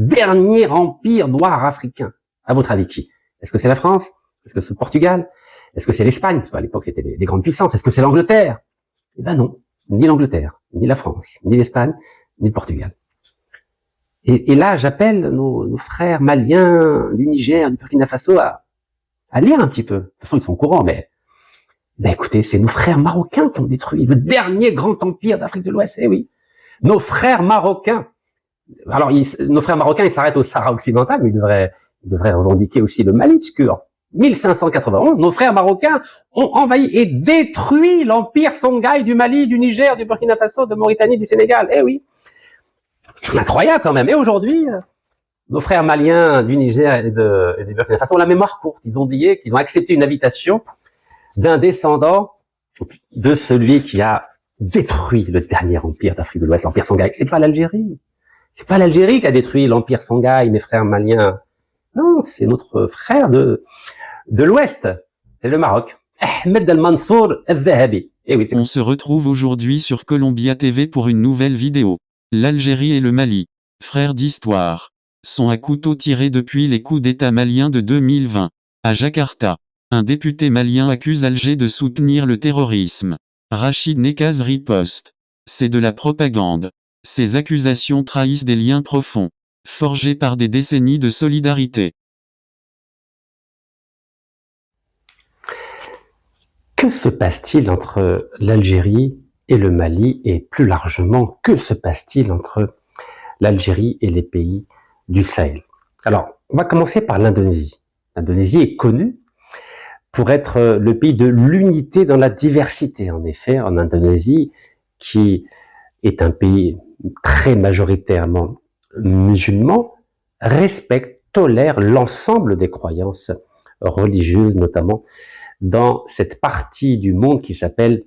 dernier empire noir africain. À votre avis, qui? Est-ce que c'est la France? Est-ce que c'est le Portugal? Est-ce que c'est l'Espagne? À l'époque, c'était des grandes puissances. Est-ce que c'est l'Angleterre? Eh ben non. Ni l'Angleterre, ni la France, ni l'Espagne, ni le Portugal. Et là, j'appelle nos frères maliens du Niger, du Burkina Faso à lire un petit peu. De toute façon, ils sont au courant, mais écoutez, c'est nos frères marocains qui ont détruit le dernier grand empire d'Afrique de l'Ouest. Eh oui, nos frères marocains. Alors, nos frères marocains, ils s'arrêtent au Sahara occidental, mais ils devraient revendiquer aussi le Mali, puisque en 1591, nos frères marocains ont envahi et détruit l'empire Songhai du Mali, du Niger, du Burkina Faso, de Mauritanie, du Sénégal. Eh oui, incroyable quand même. Et aujourd'hui, nos frères maliens du Niger et du Burkina Faso ont la mémoire courte. Ils ont oublié qu'ils ont accepté une invitation d'un descendant de celui qui a détruit le dernier empire d'Afrique de l'Ouest, l'empire Songhai. C'est pas l'Algérie. C'est pas l'Algérie qui a détruit l'empire Songhai, mes frères maliens. Non, c'est notre frère de l'Ouest. C'est le Maroc. Ahmed al-Mansour al-Zahabi. Eh oui, on se retrouve aujourd'hui sur Columbia TV pour une nouvelle vidéo. L'Algérie et le Mali, frères d'histoire, sont à couteau tiré depuis les coups d'État maliens de 2020. À Jakarta, un député malien accuse Alger de soutenir le terrorisme. Rachid Nekaz riposte. C'est de la propagande. Ces accusations trahissent des liens profonds, forgés par des décennies de solidarité. Que se passe-t-il entre l'Algérie et le Mali, et plus largement, que se passe-t-il entre l'Algérie et les pays du Sahel? Alors, on va commencer par l'Indonésie. L'Indonésie est connue pour être le pays de l'unité dans la diversité. En effet, en Indonésie, qui est un pays très majoritairement musulman, respecte, tolère l'ensemble des croyances religieuses, notamment dans cette partie du monde qui s'appelle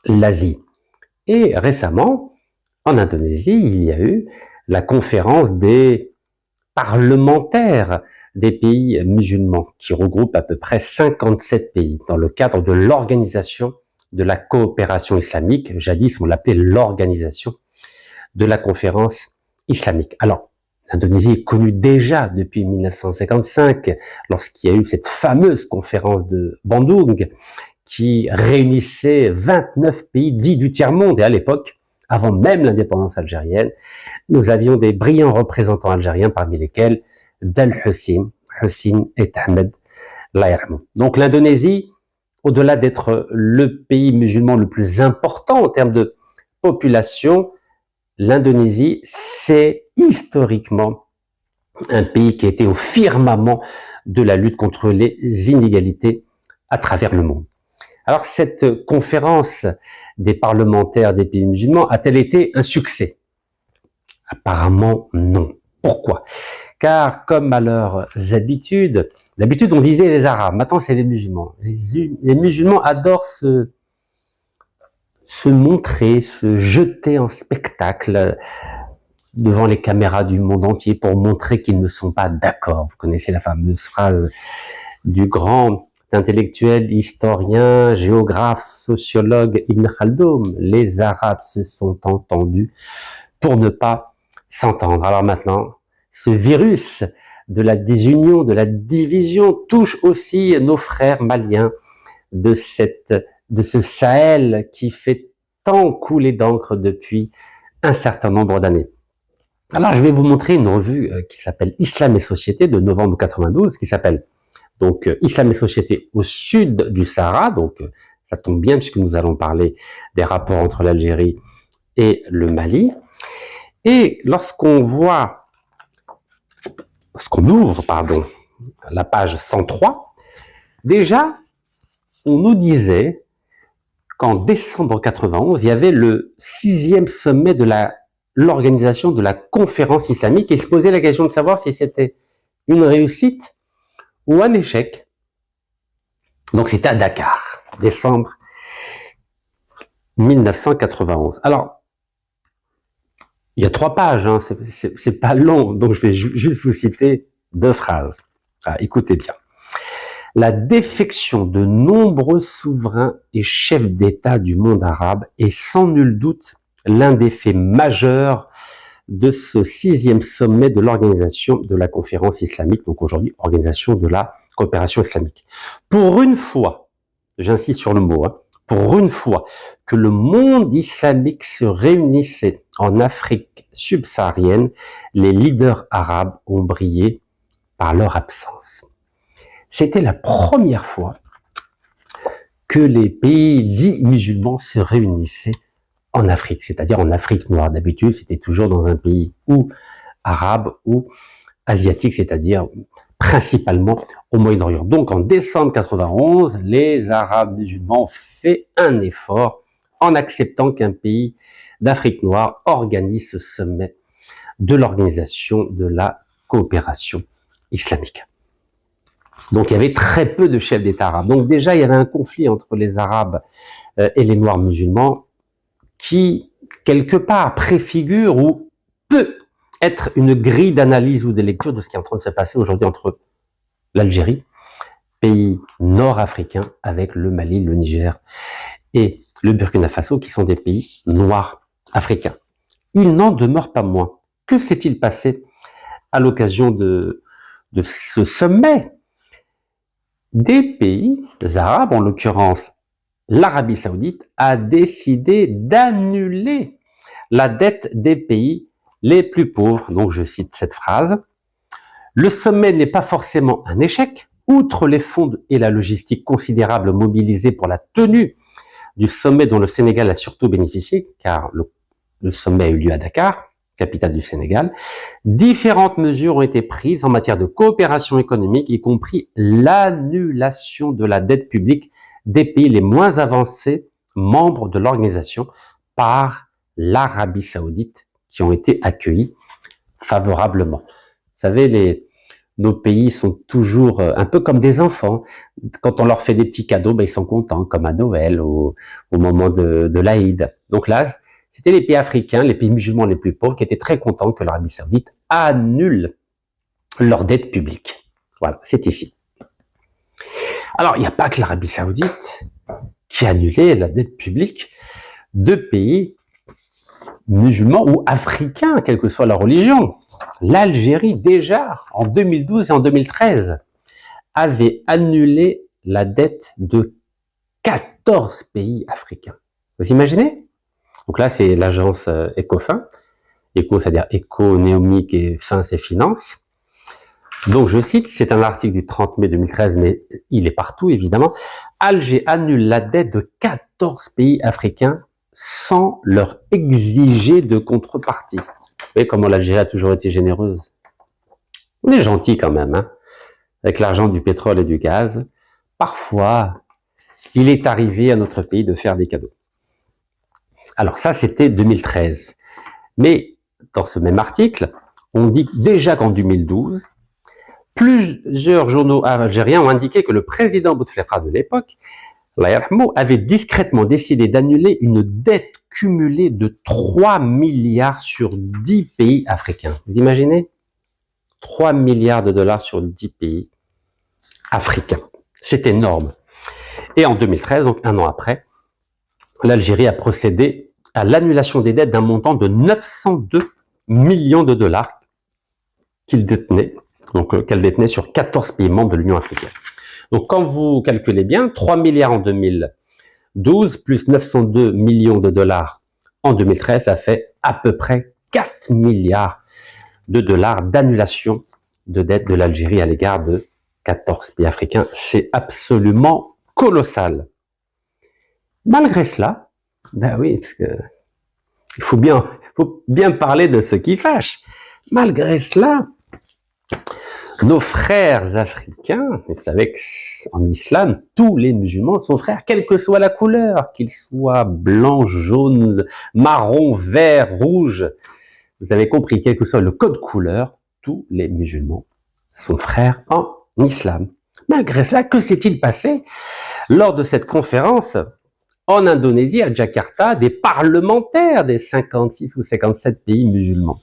l'Asie. Et récemment, en Indonésie, il y a eu la conférence des parlementaires des pays musulmans, qui regroupe à peu près 57 pays, dans le cadre de l'Organisation de la coopération islamique. Jadis, on l'appelait l'Organisation de la conférence islamique. Alors, l'Indonésie est connue déjà depuis 1955, lorsqu'il y a eu cette fameuse conférence de Bandung, qui réunissait 29 pays dits du tiers-monde. Et à l'époque, avant même l'indépendance algérienne, nous avions des brillants représentants algériens, parmi lesquels Dal Hussein et Ahmed Layarmou. Donc l'Indonésie, au-delà d'être le pays musulman le plus important en termes de population, l'Indonésie, c'est historiquement un pays qui a été au firmament de la lutte contre les inégalités à travers le monde. Alors, cette conférence des parlementaires des pays musulmans a-t-elle été un succès? Apparemment, non. Pourquoi? Car, comme à leurs habitudes, d'habitude on disait les Arabes, maintenant c'est les musulmans. Les musulmans adorent se montrer, se jeter en spectacle devant les caméras du monde entier pour montrer qu'ils ne sont pas d'accord. Vous connaissez la fameuse phrase du grand intellectuel, historien, géographe, sociologue Ibn Khaldoun: les Arabes se sont entendus pour ne pas s'entendre. Alors maintenant, ce virus de la désunion, de la division touche aussi nos frères maliens de ce Sahel qui fait tant couler d'encre depuis un certain nombre d'années. Alors, je vais vous montrer une revue qui s'appelle Islam et Société de novembre 92, qui s'appelle donc Islam et Société au sud du Sahara. Donc, ça tombe bien puisque nous allons parler des rapports entre l'Algérie et le Mali. Et lorsqu'on ouvre, la page 103, déjà, on nous disait qu'en décembre 91, il y avait le 6e sommet de l'organisation de la conférence islamique, et il se posait la question de savoir si c'était une réussite ou un échec. Donc c'était à Dakar, décembre 1991. Alors, il y a 3 pages, hein, c'est pas long, donc je vais juste vous citer 2 phrases. Écoutez bien. La défection de nombreux souverains et chefs d'État du monde arabe est sans nul doute l'un des faits majeurs de ce 6e sommet de l'organisation de la conférence islamique, donc aujourd'hui organisation de la coopération islamique. Pour une fois, j'insiste sur le mot, pour une fois que le monde islamique se réunissait en Afrique subsaharienne, les leaders arabes ont brillé par leur absence. C'était la première fois que les pays dits musulmans se réunissaient en Afrique, c'est-à-dire en Afrique noire. D'habitude, c'était toujours dans un pays ou arabe ou asiatique, c'est-à-dire principalement au Moyen-Orient. Donc en décembre 91, les Arabes musulmans ont fait un effort en acceptant qu'un pays d'Afrique noire organise ce sommet de l'organisation de la coopération islamique. Donc il y avait très peu de chefs d'État arabes. Donc déjà il y avait un conflit entre les Arabes et les Noirs musulmans qui, quelque part, préfigure ou peut être une grille d'analyse ou de lecture de ce qui est en train de se passer aujourd'hui entre l'Algérie, pays nord-africain, avec le Mali, le Niger et le Burkina Faso, qui sont des pays noirs africains. Il n'en demeure pas moins. Que s'est-il passé à l'occasion de ce sommet? Des pays arabes, en l'occurrence l'Arabie Saoudite, a décidé d'annuler la dette des pays les plus pauvres. Donc je cite cette phrase. Le sommet n'est pas forcément un échec. Outre les fonds et la logistique considérables mobilisés pour la tenue du sommet dont le Sénégal a surtout bénéficié, car le sommet a eu lieu à Dakar, capitale du Sénégal, différentes mesures ont été prises en matière de coopération économique, y compris l'annulation de la dette publique des pays les moins avancés, membres de l'organisation, par l'Arabie Saoudite, qui ont été accueillis favorablement. Vous savez, nos pays sont toujours un peu comme des enfants. Quand on leur fait des petits cadeaux, ils sont contents, comme à Noël ou au moment de l'Aïd. Donc là, c'était les pays africains, les pays musulmans les plus pauvres, qui étaient très contents que l'Arabie Saoudite annule leur dette publique. Voilà, c'est ici. Alors, il n'y a pas que l'Arabie Saoudite qui a annulé la dette publique de pays musulmans ou africains, quelle que soit leur religion. L'Algérie, déjà, en 2012 et en 2013, avait annulé la dette de 14 pays africains. Vous imaginez? Donc là, c'est l'agence Ecofin. Eco, c'est-à-dire économique et fin, c'est finance. Donc, je cite, c'est un article du 30 mai 2013, mais il est partout, évidemment. Alger annule la dette de 14 pays africains sans leur exiger de contrepartie. Vous voyez comment l'Algérie a toujours été généreuse. On est gentil quand même, hein, avec l'argent du pétrole et du gaz. Parfois, il est arrivé à notre pays de faire des cadeaux. Alors ça, c'était 2013. Mais dans ce même article, on dit déjà qu'en 2012, plusieurs journaux algériens ont indiqué que le président Bouteflika de l'époque, avait discrètement décidé d'annuler une dette cumulée de 3 milliards sur 10 pays africains. Vous imaginez? 3 milliards de dollars sur 10 pays africains. C'est énorme. Et en 2013, donc un an après, l'Algérie a procédé à l'annulation des dettes d'un montant de 902 millions de dollars qu'elle détenait sur 14 pays membres de l'Union africaine. Donc, quand vous calculez bien, 3 milliards en 2012 plus 902 millions de dollars en 2013, ça fait à peu près 4 milliards de dollars d'annulation de dette de l'Algérie à l'égard de 14 pays africains. C'est absolument colossal. Malgré cela, ben oui, parce que il faut bien parler de ce qui fâche. Malgré cela, nos frères africains, vous savez qu'en islam, tous les musulmans sont frères, quelle que soit la couleur, qu'ils soient blancs, jaunes, marron, vert, rouge. Vous avez compris, quel que soit le code couleur, tous les musulmans sont frères en islam. Malgré cela, que s'est-il passé lors de cette conférence en Indonésie, à Jakarta, des parlementaires des 56 ou 57 pays musulmans?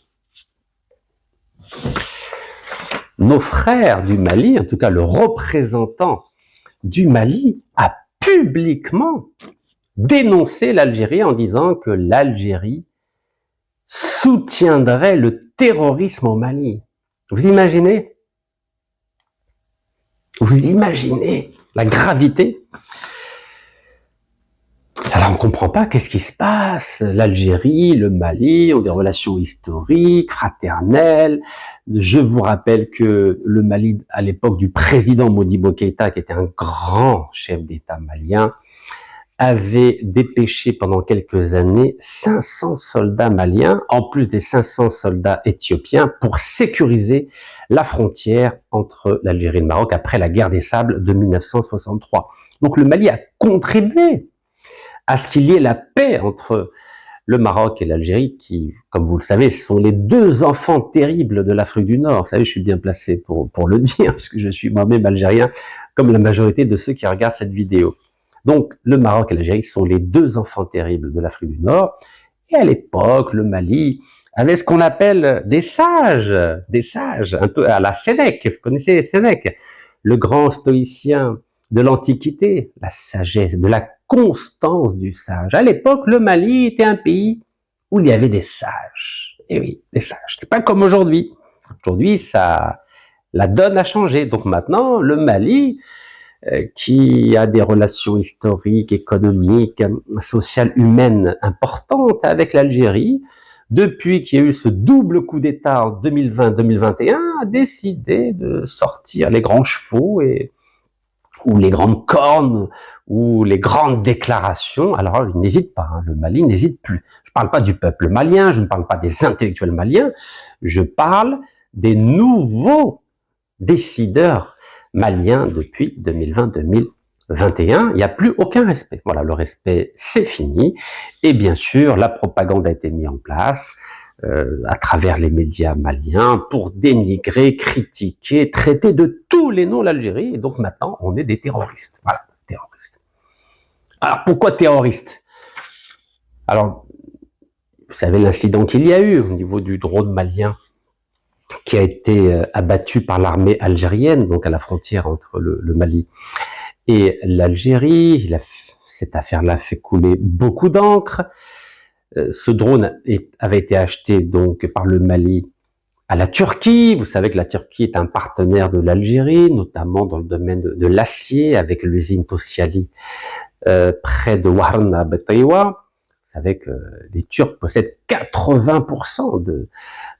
Nos frères du Mali, en tout cas le représentant du Mali, a publiquement dénoncé l'Algérie en disant que l'Algérie soutiendrait le terrorisme au Mali. Vous imaginez? Vous imaginez la gravité? Alors on ne comprend pas qu'est-ce qui se passe. L'Algérie, le Mali ont des relations historiques, fraternelles. Je vous rappelle que le Mali, à l'époque du président Modibo Keïta, qui était un grand chef d'État malien, avait dépêché pendant quelques années 500 soldats maliens, en plus des 500 soldats éthiopiens, pour sécuriser la frontière entre l'Algérie et le Maroc après la guerre des Sables de 1963. Donc le Mali a contribué à ce qu'il y ait la paix entre le Maroc et l'Algérie, qui, comme vous le savez, sont les deux enfants terribles de l'Afrique du Nord. Vous savez, je suis bien placé pour le dire, parce que je suis moi-même algérien, comme la majorité de ceux qui regardent cette vidéo. Donc, le Maroc et l'Algérie sont les deux enfants terribles de l'Afrique du Nord. Et à l'époque, le Mali avait ce qu'on appelle des sages, un peu à la Sénèque. Vous connaissez Sénèque, le grand stoïcien de l'Antiquité, la sagesse, de la constance du sage. À l'époque, le Mali était un pays où il y avait des sages. Et oui, des sages. C'est pas comme aujourd'hui. Aujourd'hui, la donne a changé. Donc maintenant, le Mali, qui a des relations historiques, économiques, sociales, humaines importantes avec l'Algérie, depuis qu'il y a eu ce double coup d'État en 2020-2021, a décidé de sortir les grands chevaux ou les grandes cornes, ou les grandes déclarations. Alors, il n'hésite pas, le Mali n'hésite plus. Je ne parle pas du peuple malien, je ne parle pas des intellectuels maliens, je parle des nouveaux décideurs maliens depuis 2020-2021. Il n'y a plus aucun respect. Voilà, le respect, c'est fini. Et bien sûr, la propagande a été mise en place à travers les médias maliens pour dénigrer, critiquer, traiter de tous les noms l'Algérie. Et donc maintenant, on est des terroristes. Voilà, terroristes. Alors pourquoi terroristes? Alors, vous savez l'incident qu'il y a eu au niveau du drone malien qui a été abattu par l'armée algérienne, donc à la frontière entre le Mali et l'Algérie. Cette affaire-là fait couler beaucoup d'encre. Ce drone avait été acheté donc par le Mali à la Turquie. Vous savez que la Turquie est un partenaire de l'Algérie, notamment dans le domaine de l'acier, avec l'usine Tosyali près de Warna Betaiwa. Vous savez que les Turcs possèdent 80%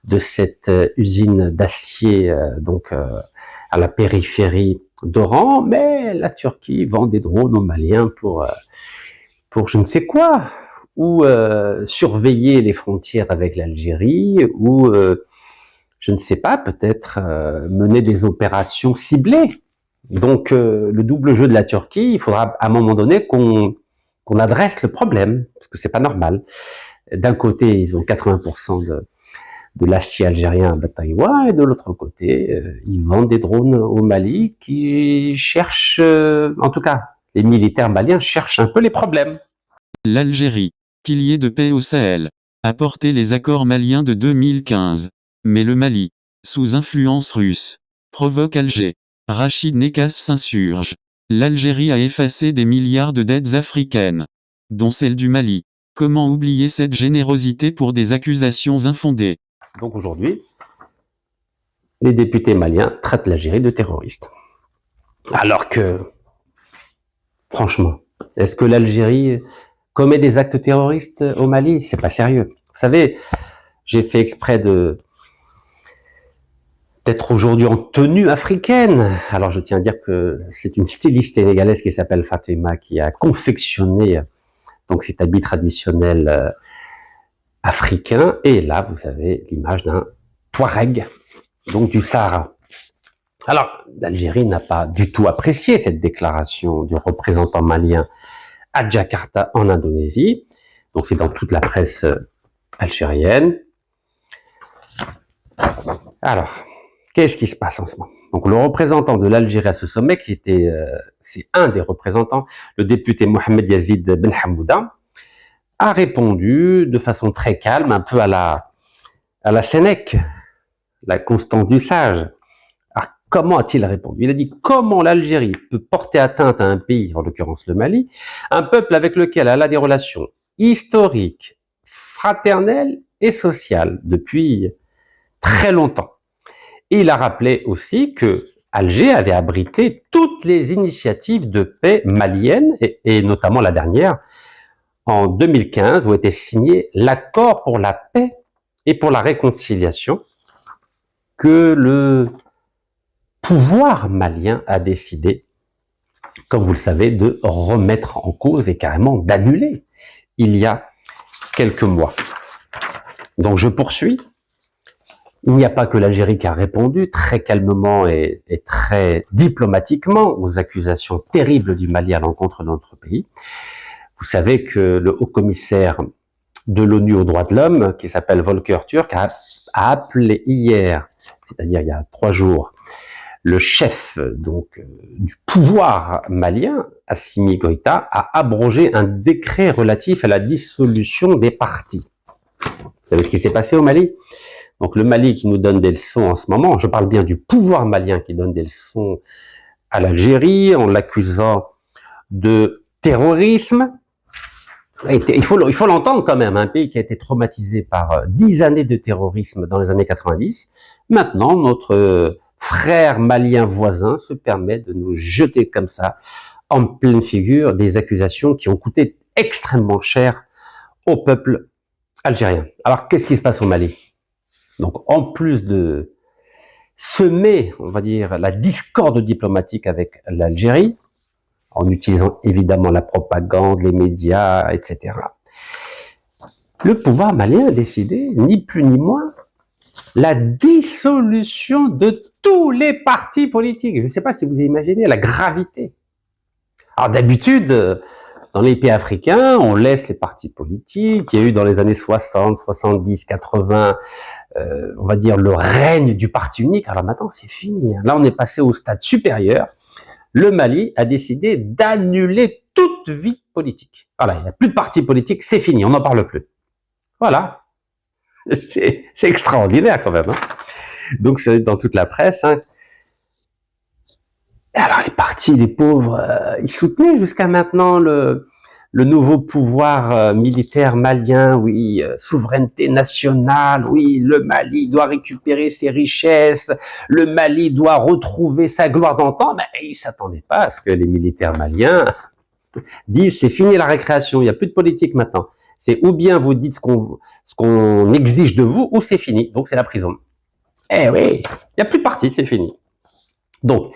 de cette usine d'acier donc à la périphérie d'Oran, mais la Turquie vend des drones aux Maliens pour je ne sais quoi, ou surveiller les frontières avec l'Algérie, ou je ne sais pas, peut-être mener des opérations ciblées. Donc le double jeu de la Turquie, il faudra à un moment donné qu'on adresse le problème, parce que c'est pas normal. D'un côté, ils ont 80% de l'acier algérien à Bataïwa, et de l'autre côté, ils vendent des drones au Mali qui cherchent, en tout cas, les militaires maliens cherchent un peu les problèmes. L'Algérie, pilier de paix au Sahel, a porté les accords maliens de 2015. Mais le Mali, sous influence russe, provoque Alger. Rachid Nekas s'insurge. L'Algérie a effacé des milliards de dettes africaines, dont celle du Mali. Comment oublier cette générosité pour des accusations infondées? Donc aujourd'hui, les députés maliens traitent l'Algérie de terroriste. Alors que, franchement, est-ce que l'Algérie commet des actes terroristes au Mali? C'est pas sérieux. Vous savez, j'ai fait exprès d'être aujourd'hui en tenue africaine. Alors je tiens à dire que c'est une styliste sénégalaise qui s'appelle Fatima qui a confectionné donc cet habit traditionnel africain. Et là, vous avez l'image d'un Touareg, donc du Sahara. Alors, l'Algérie n'a pas du tout apprécié cette déclaration du représentant malien à Jakarta, en Indonésie. Donc, c'est dans toute la presse algérienne. Alors, qu'est-ce qui se passe en ce moment? Donc, le représentant de l'Algérie à ce sommet, c'est un des représentants, le député Mohamed Yazid Ben Hamouda, a répondu de façon très calme, un peu à la Sénèque, la constance du sage. Alors, comment a-t-il répondu? Il a dit comment l'Algérie peut porter atteinte à un pays, en l'occurrence le Mali, un peuple avec lequel elle a des relations historiques, fraternelles et social depuis très longtemps. Et il a rappelé aussi que Alger avait abrité toutes les initiatives de paix maliennes, et notamment la dernière, en 2015, où était signé l'accord pour la paix et pour la réconciliation que le pouvoir malien a décidé, comme vous le savez, de remettre en cause et carrément d'annuler il y a quelques mois. Donc je poursuis. Il n'y a pas que l'Algérie qui a répondu très calmement et très diplomatiquement aux accusations terribles du Mali à l'encontre de notre pays. Vous savez que le haut-commissaire de l'ONU aux droits de l'homme, qui s'appelle Volker Turk, a appelé hier, c'est-à-dire il y a 3 jours, le chef donc du pouvoir malien, Assimi Goïta, a abrogé un décret relatif à la dissolution des partis. Vous savez ce qui s'est passé au Mali? Donc le Mali qui nous donne des leçons en ce moment, je parle bien du pouvoir malien qui donne des leçons à l'Algérie en l'accusant de terrorisme. Il faut l'entendre quand même, un pays qui a été traumatisé par 10 années de terrorisme dans les années 90. Maintenant, notre frère malien voisin se permet de nous jeter comme ça en pleine figure des accusations qui ont coûté extrêmement cher au peuple algérien. Alors, qu'est-ce qui se passe au Mali? Donc, en plus de semer, on va dire, la discorde diplomatique avec l'Algérie, en utilisant évidemment la propagande, les médias, etc. Le pouvoir malien a décidé, ni plus ni moins, la dissolution de tous les partis politiques. Je ne sais pas si vous imaginez la gravité. Alors d'habitude, dans les pays africains, on laisse les partis politiques. Il y a eu dans les années 60, 70, 80, on va dire le règne du parti unique. Alors maintenant, c'est fini. Là, on est passé au stade supérieur. Le Mali a décidé d'annuler toute vie politique. Voilà, il n'y a plus de parti politique, c'est fini, on n'en parle plus. Voilà. C'est extraordinaire quand même. Hein. Donc c'est dans toute la presse. Hein. Alors les partis, les pauvres, ils soutenaient jusqu'à maintenant le nouveau pouvoir militaire malien, oui, souveraineté nationale, oui, le Mali doit récupérer ses richesses, le Mali doit retrouver sa gloire d'antan. Ben, ils s'attendaient pas à ce que les militaires maliens disent c'est fini la récréation, il n'y a plus de politique maintenant. C'est ou bien vous dites ce qu'on exige de vous, ou c'est fini, donc c'est la prison. Eh oui, il n'y a plus de parti, c'est fini. Donc,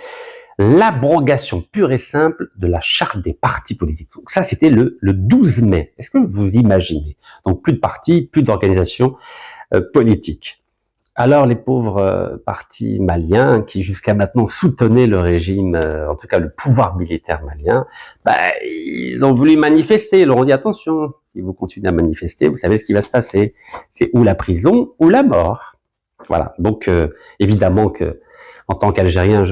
l'abrogation pure et simple de la charte des partis politiques. Donc ça, c'était le 12 mai. Est-ce que vous imaginez? Donc plus de partis, plus d'organisations politiques. Alors les pauvres partis maliens qui jusqu'à maintenant soutenaient le régime, en tout cas le pouvoir militaire malien, ils ont voulu manifester. Ils leur ont dit attention, si vous continuez à manifester, vous savez ce qui va se passer. C'est ou la prison ou la mort. Voilà. Donc évidemment que en tant qu'Algérien,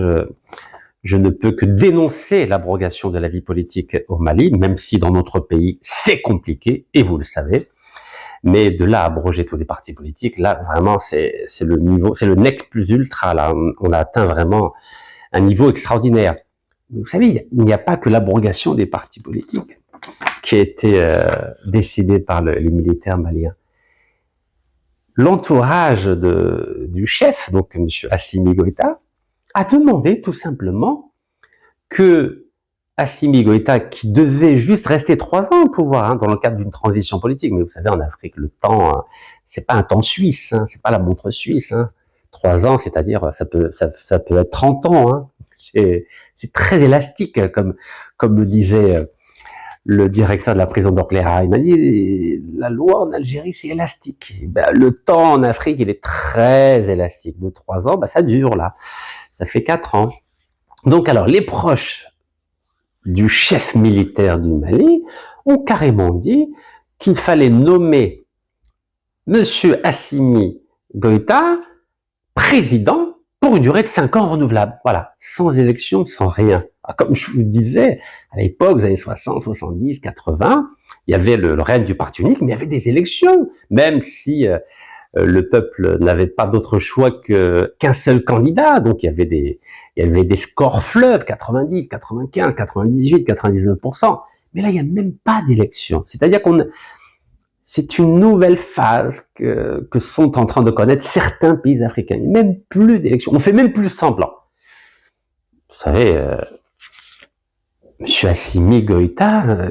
je ne peux que dénoncer l'abrogation de la vie politique au Mali, même si dans notre pays, c'est compliqué, et vous le savez. Mais de là à abroger tous les partis politiques, là, vraiment, c'est le niveau, c'est le nec plus ultra, là. On a atteint vraiment un niveau extraordinaire. Vous savez, il n'y a pas que l'abrogation des partis politiques qui a été décidée par les militaires maliens. L'entourage du chef, donc M. Assimi Goïta, a demandé tout simplement que Assimi Goïta, qui devait juste rester 3 ans au pouvoir, hein, dans le cadre d'une transition politique, mais vous savez, en Afrique, le temps, c'est pas un temps suisse, hein, c'est pas la montre suisse. Hein. 3 ans, c'est-à-dire, ça peut être 30 ans. Hein. C'est très élastique, comme me disait le directeur de la prison d'Orléans. Il m'a dit, la loi en Algérie, c'est élastique. Le temps en Afrique, il est très élastique. De 3 ans, ça dure, là. Ça fait 4 ans. Donc alors, les proches du chef militaire du Mali ont carrément dit qu'il fallait nommer Monsieur Assimi Goïta président pour une durée de 5 ans renouvelable. Voilà, sans élection, sans rien. Alors, comme je vous disais, à l'époque, aux années 60, 70, 80, il y avait le règne du parti unique, mais il y avait des élections, même si le peuple n'avait pas d'autre choix qu'un seul candidat. Donc il y avait des scores fleuves, 90, 95, 98, 99%. Mais là, il n'y a même pas d'élection. C'est-à-dire c'est une nouvelle phase que sont en train de connaître certains pays africains. Il n'y a même plus d'élections. On fait même plus semblant. Vous savez, M. Assimi Goïta,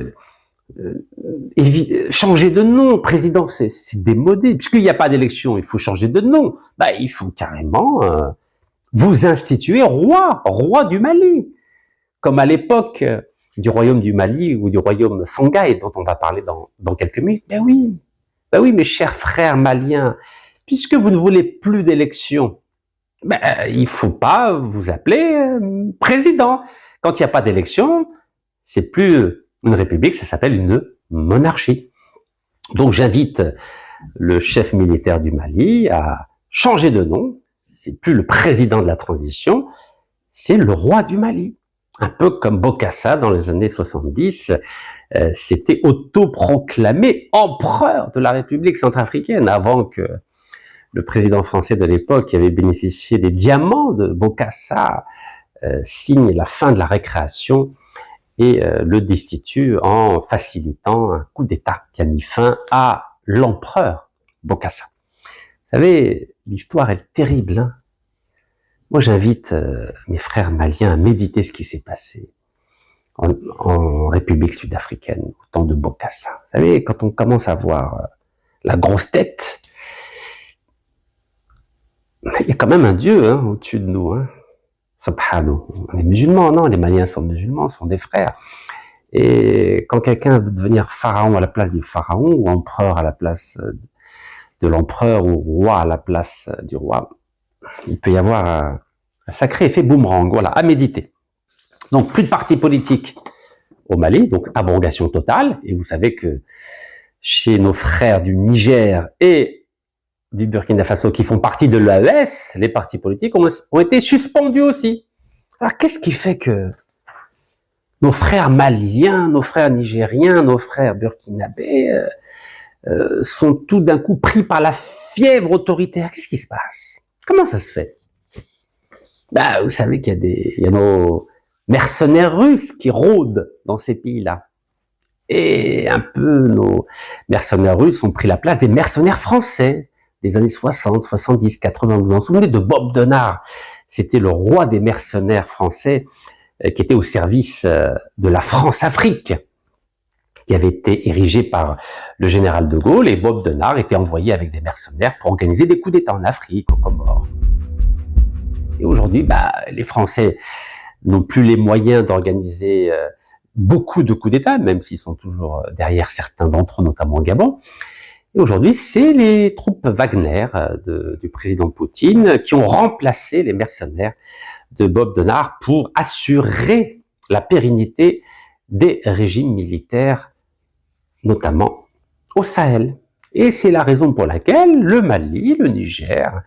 changer de nom, président, c'est démodé. Puisqu'il n'y a pas d'élection, il faut changer de nom. Bah, il faut carrément vous instituer roi du Mali. Comme à l'époque du royaume du Mali ou du royaume Songhai, dont on va parler dans quelques minutes. Ben oui, mes chers frères maliens, puisque vous ne voulez plus d'élections, ben, il faut pas vous appeler président. Quand il n'y a pas d'élection, c'est plus une république, ça s'appelle une monarchie. Donc j'invite le chef militaire du Mali à changer de nom. C'est plus le président de la transition, c'est le roi du Mali. Un peu comme Bokassa dans les années 70, s'était autoproclamé empereur de la République centrafricaine avant que le président français de l'époque, qui avait bénéficié des diamants de Bokassa, signe la fin de la récréation et le destitue en facilitant un coup d'État qui a mis fin à l'empereur Bokassa. Vous savez, l'histoire est terrible, hein. Moi, j'invite mes frères maliens à méditer ce qui s'est passé en République sud-africaine, au temps de Bokassa. Vous savez, quand on commence à voir la grosse tête, il y a quand même un Dieu au-dessus de nous. Subhanahu. On est musulmans, non, les Maliens sont musulmans, sont des frères. Et quand quelqu'un veut devenir pharaon à la place du pharaon, ou empereur à la place de l'empereur, ou roi à la place du roi, il peut y avoir un sacré effet boomerang, voilà, à méditer. Donc, plus de partis politiques au Mali, donc abrogation totale, et vous savez que chez nos frères du Niger et du Burkina Faso qui font partie de l'AES, les partis politiques ont été suspendus aussi. Alors, qu'est-ce qui fait que nos frères maliens, nos frères nigériens, nos frères burkinabés sont tout d'un coup pris par la fièvre autoritaire? Qu'est-ce qui se passe? Comment ça se fait? Bah, vous savez qu'il y a nos mercenaires russes qui rôdent dans ces pays-là. Et un peu, nos mercenaires russes ont pris la place des mercenaires français des années 60, 70, 80. Vous vous souvenez de Bob Denard? C'était le roi des mercenaires français qui était au service de la France-Afrique, qui avait été érigé par le général de Gaulle, et Bob Denard était envoyé avec des mercenaires pour organiser des coups d'État en Afrique, aux Comores. Et aujourd'hui, les Français n'ont plus les moyens d'organiser beaucoup de coups d'État, même s'ils sont toujours derrière certains d'entre eux, notamment au Gabon. Et aujourd'hui, c'est les troupes Wagner du président Poutine qui ont remplacé les mercenaires de Bob Denard pour assurer la pérennité des régimes militaires, notamment au Sahel. Et c'est la raison pour laquelle le Mali, le Niger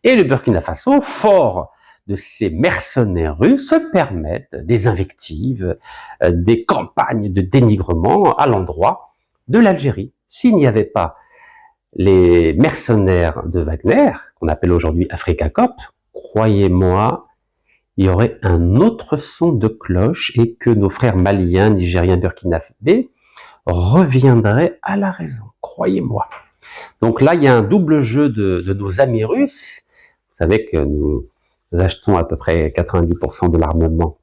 et le Burkina Faso, forts de ces mercenaires russes, se permettent des invectives, des campagnes de dénigrement à l'endroit de l'Algérie. S'il n'y avait pas les mercenaires de Wagner, qu'on appelle aujourd'hui Africa Corps, croyez-moi, il y aurait un autre son de cloche et que nos frères maliens, nigériens, burkinabés reviendraient à la raison, croyez-moi. Donc là, il y a un double jeu de nos amis russes. Vous savez que nous achetons à peu près 90% de l'armement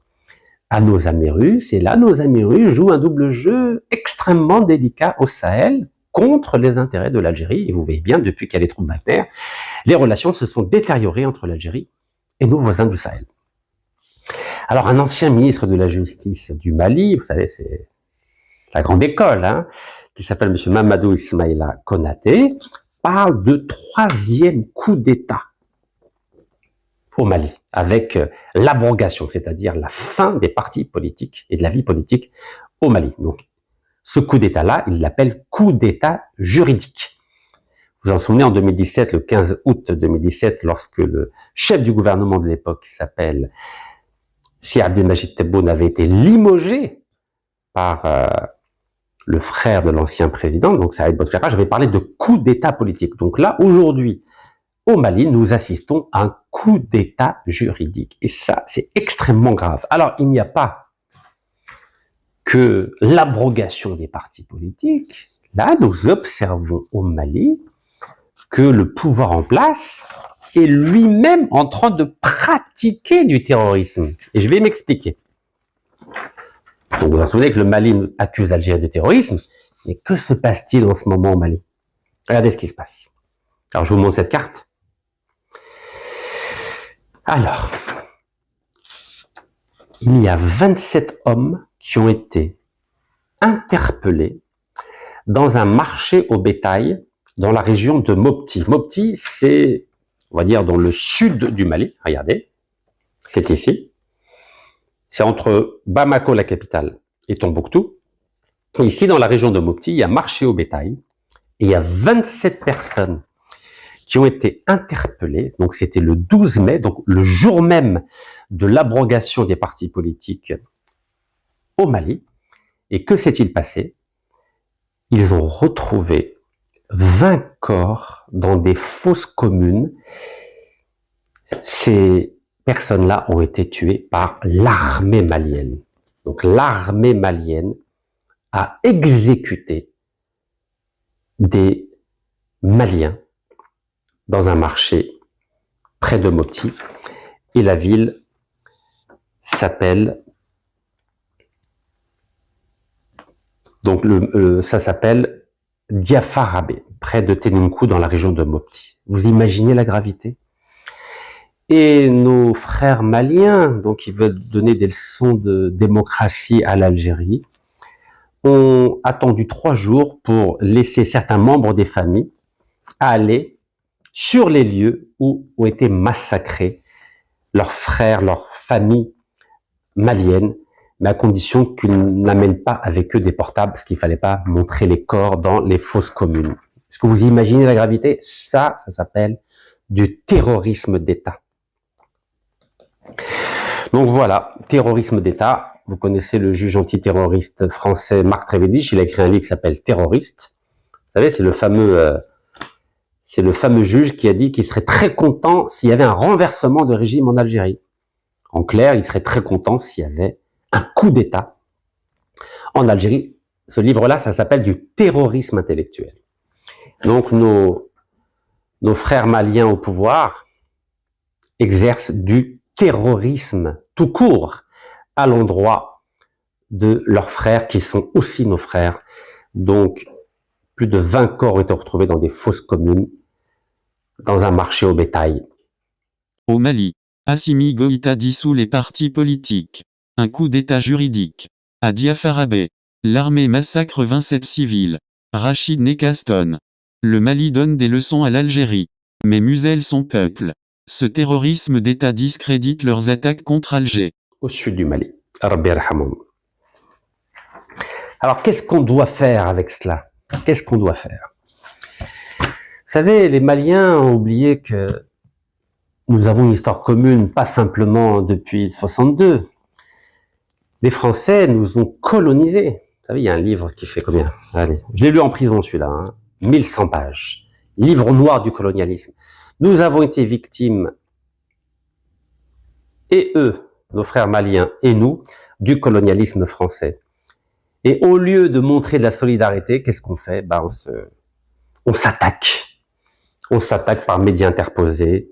à nos amis russes, et là, nos amis russes jouent un double jeu extrêmement délicat au Sahel contre les intérêts de l'Algérie. Et vous voyez bien, depuis qu'il y a les troupes Wagner, les relations se sont détériorées entre l'Algérie et nos voisins du Sahel. Alors, un ancien ministre de la Justice du Mali, vous savez, c'est la grande école, qui s'appelle M. Mamadou Ismaïla Konaté, parle de troisième coup d'État au Mali, avec l'abrogation, c'est-à-dire la fin des partis politiques et de la vie politique au Mali. Donc, ce coup d'État-là, il l'appelle coup d'État juridique. Vous vous en souvenez, en 2017, le 15 août 2017, lorsque le chef du gouvernement de l'époque, qui s'appelle Si Abdelmajid Tebboune, avait été limogé par le frère de l'ancien président, donc Saïd Bouteflika, j'avais parlé de coup d'État politique. Donc là, aujourd'hui, au Mali, nous assistons à un coup d'État juridique. Et ça, c'est extrêmement grave. Alors, il n'y a pas que l'abrogation des partis politiques. Là, nous observons au Mali que le pouvoir en place est lui-même en train de pratiquer du terrorisme. Et je vais m'expliquer. Donc, vous vous souvenez que le Mali accuse l'Algérie de terrorisme, mais que se passe-t-il en ce moment au Mali? Regardez ce qui se passe. Alors, je vous montre cette carte. Alors, il y a 27 hommes qui ont été interpellés dans un marché au bétail dans la région de Mopti. Mopti, c'est, on va dire, dans le sud du Mali. Regardez, c'est ici. C'est entre Bamako, la capitale, et Tombouctou. Et ici, dans la région de Mopti, il y a marché au bétail. Et il y a 27 personnes qui ont été interpellées. Donc, c'était le 12 mai, donc le jour même de l'abrogation des partis politiques au Mali. Et que s'est-il passé? Ils ont retrouvé 20 corps dans des fosses communes. Ces personnes-là ont été tuées par l'armée malienne. Donc l'armée malienne a exécuté des Maliens dans un marché près de Mopti. Et la ville s'appelle... Donc ça s'appelle Diafarabé, près de Ténimkou, dans la région de Mopti. Vous imaginez la gravité? Et nos frères maliens, donc qui veulent donner des leçons de démocratie à l'Algérie, ont attendu 3 jours pour laisser certains membres des familles aller sur les lieux où ont été massacrés leurs frères, leurs familles maliennes, mais à condition qu'ils n'amènent pas avec eux des portables, parce qu'il ne fallait pas montrer les corps dans les fosses communes. Est-ce que vous imaginez la gravité? Ça s'appelle du terrorisme d'État. Donc voilà, terrorisme d'État. Vous connaissez le juge antiterroriste français Marc Trévedich, il a écrit un livre qui s'appelle Terroriste. Vous savez, c'est le fameux juge qui a dit qu'il serait très content s'il y avait un renversement de régime en Algérie. En clair, il serait très content s'il y avait un coup d'État en Algérie. Ce livre-là, ça s'appelle du terrorisme intellectuel. Donc nos frères maliens au pouvoir exercent du terrorisme tout court à l'endroit de leurs frères qui sont aussi nos frères. Donc plus de 20 corps ont été retrouvés dans des fosses communes dans un marché au bétail. Au Mali, Assimi Goïta dissout les partis politiques. Un coup d'état juridique. À Diafarabé, l'armée massacre 27 civils. Rachid Nekaston. Le Mali donne des leçons à l'Algérie, mais muselle son peuple. Ce terrorisme d'État discrédite leurs attaques contre Alger. Au sud du Mali. Rabbi yarhamoum. Alors, qu'est-ce qu'on doit faire avec cela? Qu'est-ce qu'on doit faire? Vous savez, les Maliens ont oublié que nous avons une histoire commune, pas simplement depuis 62. Les Français nous ont colonisés. Vous savez, il y a un livre qui fait combien? Allez, je l'ai lu en prison celui-là, hein, 1100 pages. Livre noir du colonialisme. Nous avons été victimes, et eux, nos frères maliens, et nous, du colonialisme français. Et au lieu de montrer de la solidarité, qu'est-ce qu'on fait? Ben, on s'attaque. On s'attaque par médias interposés,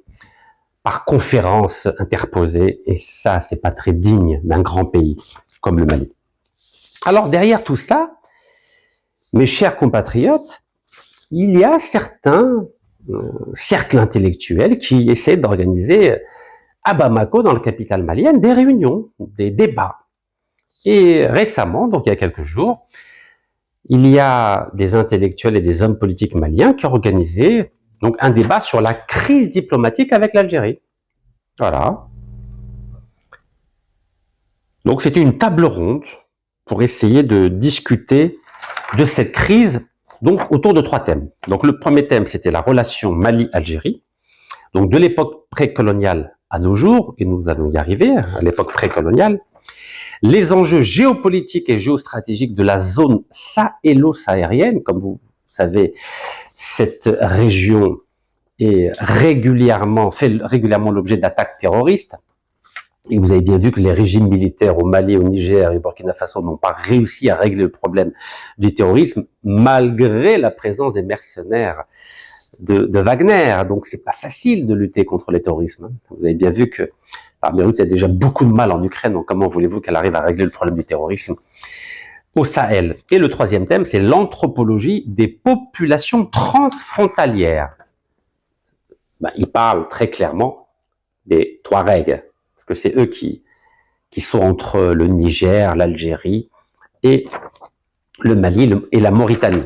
par conférences interposées, et ça, c'est pas très digne d'un grand pays comme le Mali. Alors, derrière tout cela, mes chers compatriotes, il y a certains cercles intellectuels qui essaient d'organiser à Bamako, dans la capitale malienne, des réunions, des débats. Et récemment, donc il y a quelques jours, il y a des intellectuels et des hommes politiques maliens qui ont organisé donc un débat sur la crise diplomatique avec l'Algérie. Voilà. Donc c'était une table ronde pour essayer de discuter de cette crise, donc autour de 3 thèmes. Donc le premier thème, c'était la relation Mali-Algérie, donc de l'époque précoloniale à nos jours, et nous allons y arriver, à l'époque précoloniale, les enjeux géopolitiques et géostratégiques de la zone sahélo-saharienne. Comme vous savez, cette région fait régulièrement l'objet d'attaques terroristes. Et vous avez bien vu que les régimes militaires au Mali, au Niger et au Burkina Faso n'ont pas réussi à régler le problème du terrorisme, malgré la présence des mercenaires de Wagner. Donc c'est pas facile de lutter contre le terrorisme. Vous avez bien vu que l'armée russe a déjà beaucoup de mal en Ukraine, donc comment voulez-vous qu'elle arrive à régler le problème du terrorisme au Sahel? Et le troisième thème, c'est l'anthropologie des populations transfrontalières. Il parle très clairement des Touaregs, parce que c'est eux qui sont entre le Niger, l'Algérie et le Mali et la Mauritanie.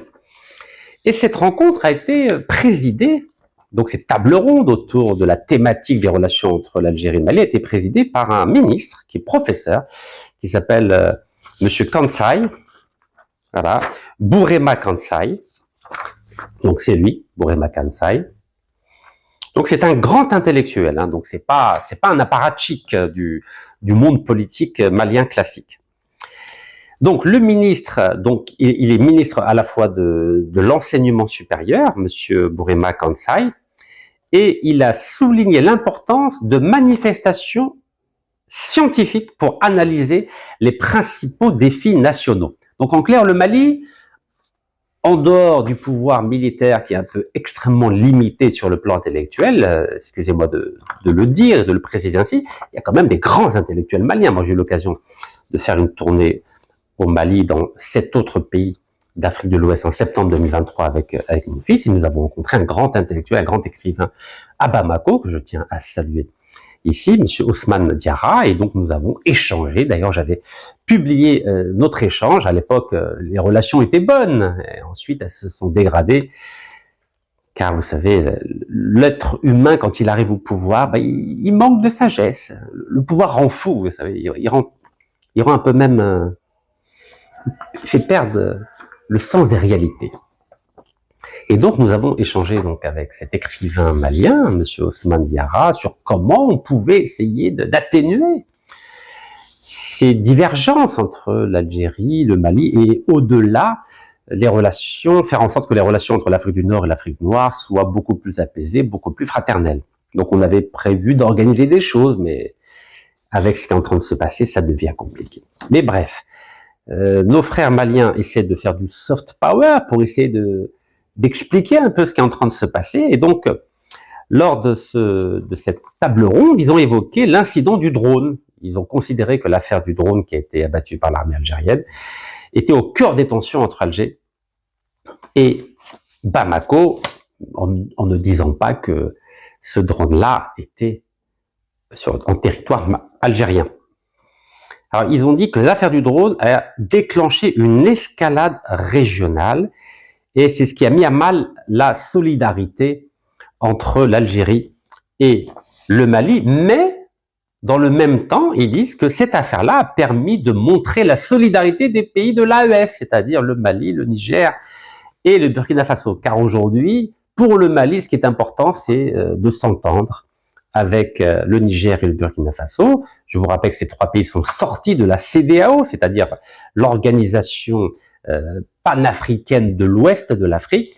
Et cette rencontre a été présidée, donc cette table ronde autour de la thématique des relations entre l'Algérie et le Mali a été présidée par un ministre qui est professeur, qui s'appelle Monsieur Kansai, voilà, Bourema Kansai. Donc c'est lui, Bourema Kansai. Donc c'est un grand intellectuel, hein, donc c'est pas un apparatchik du monde politique malien classique. Donc le ministre, donc il est ministre à la fois de l'enseignement supérieur, Monsieur Bourema Kansai, et il a souligné l'importance de manifestations scientifiques pour analyser les principaux défis nationaux. Donc en clair, le Mali, en dehors du pouvoir militaire qui est un peu extrêmement limité sur le plan intellectuel, excusez-moi de le dire et de le préciser ainsi, il y a quand même des grands intellectuels maliens. Moi j'ai eu l'occasion de faire une tournée au Mali, dans 7 autres pays d'Afrique de l'Ouest en septembre 2023 avec mon fils, et nous avons rencontré un grand intellectuel, un grand écrivain à Bamako, que je tiens à saluer ici, Monsieur Ousmane Diarra, et donc nous avons échangé. D'ailleurs, j'avais publié notre échange. À l'époque, les relations étaient bonnes, et ensuite elles se sont dégradées, car vous savez, l'être humain, quand il arrive au pouvoir, il manque de sagesse. Le pouvoir rend fou, vous savez, il rend un peu même... il fait perdre le sens des réalités. Et donc, nous avons échangé donc avec cet écrivain malien, Monsieur Ousmane Diarra, sur comment on pouvait essayer d'atténuer ces divergences entre l'Algérie, le Mali et au-delà les relations, faire en sorte que les relations entre l'Afrique du Nord et l'Afrique noire soient beaucoup plus apaisées, beaucoup plus fraternelles. Donc, on avait prévu d'organiser des choses, mais avec ce qui est en train de se passer, ça devient compliqué. Mais bref. Nos frères maliens essaient de faire du soft power pour essayer d'expliquer un peu ce qui est en train de se passer. Et donc, lors de cette table ronde, ils ont évoqué l'incident du drone. Ils ont considéré que l'affaire du drone qui a été abattue par l'armée algérienne était au cœur des tensions entre Alger et Bamako, en ne disant pas que ce drone-là était en territoire algérien. Alors, ils ont dit que l'affaire du drone a déclenché une escalade régionale et c'est ce qui a mis à mal la solidarité entre l'Algérie et le Mali. Mais, dans le même temps, ils disent que cette affaire-là a permis de montrer la solidarité des pays de l'AES, c'est-à-dire le Mali, le Niger et le Burkina Faso. Car aujourd'hui, pour le Mali, ce qui est important, c'est de s'entendre avec le Niger et le Burkina Faso. Je vous rappelle que ces 3 pays sont sortis de la CEDEAO, c'est-à-dire l'organisation panafricaine de l'Ouest de l'Afrique.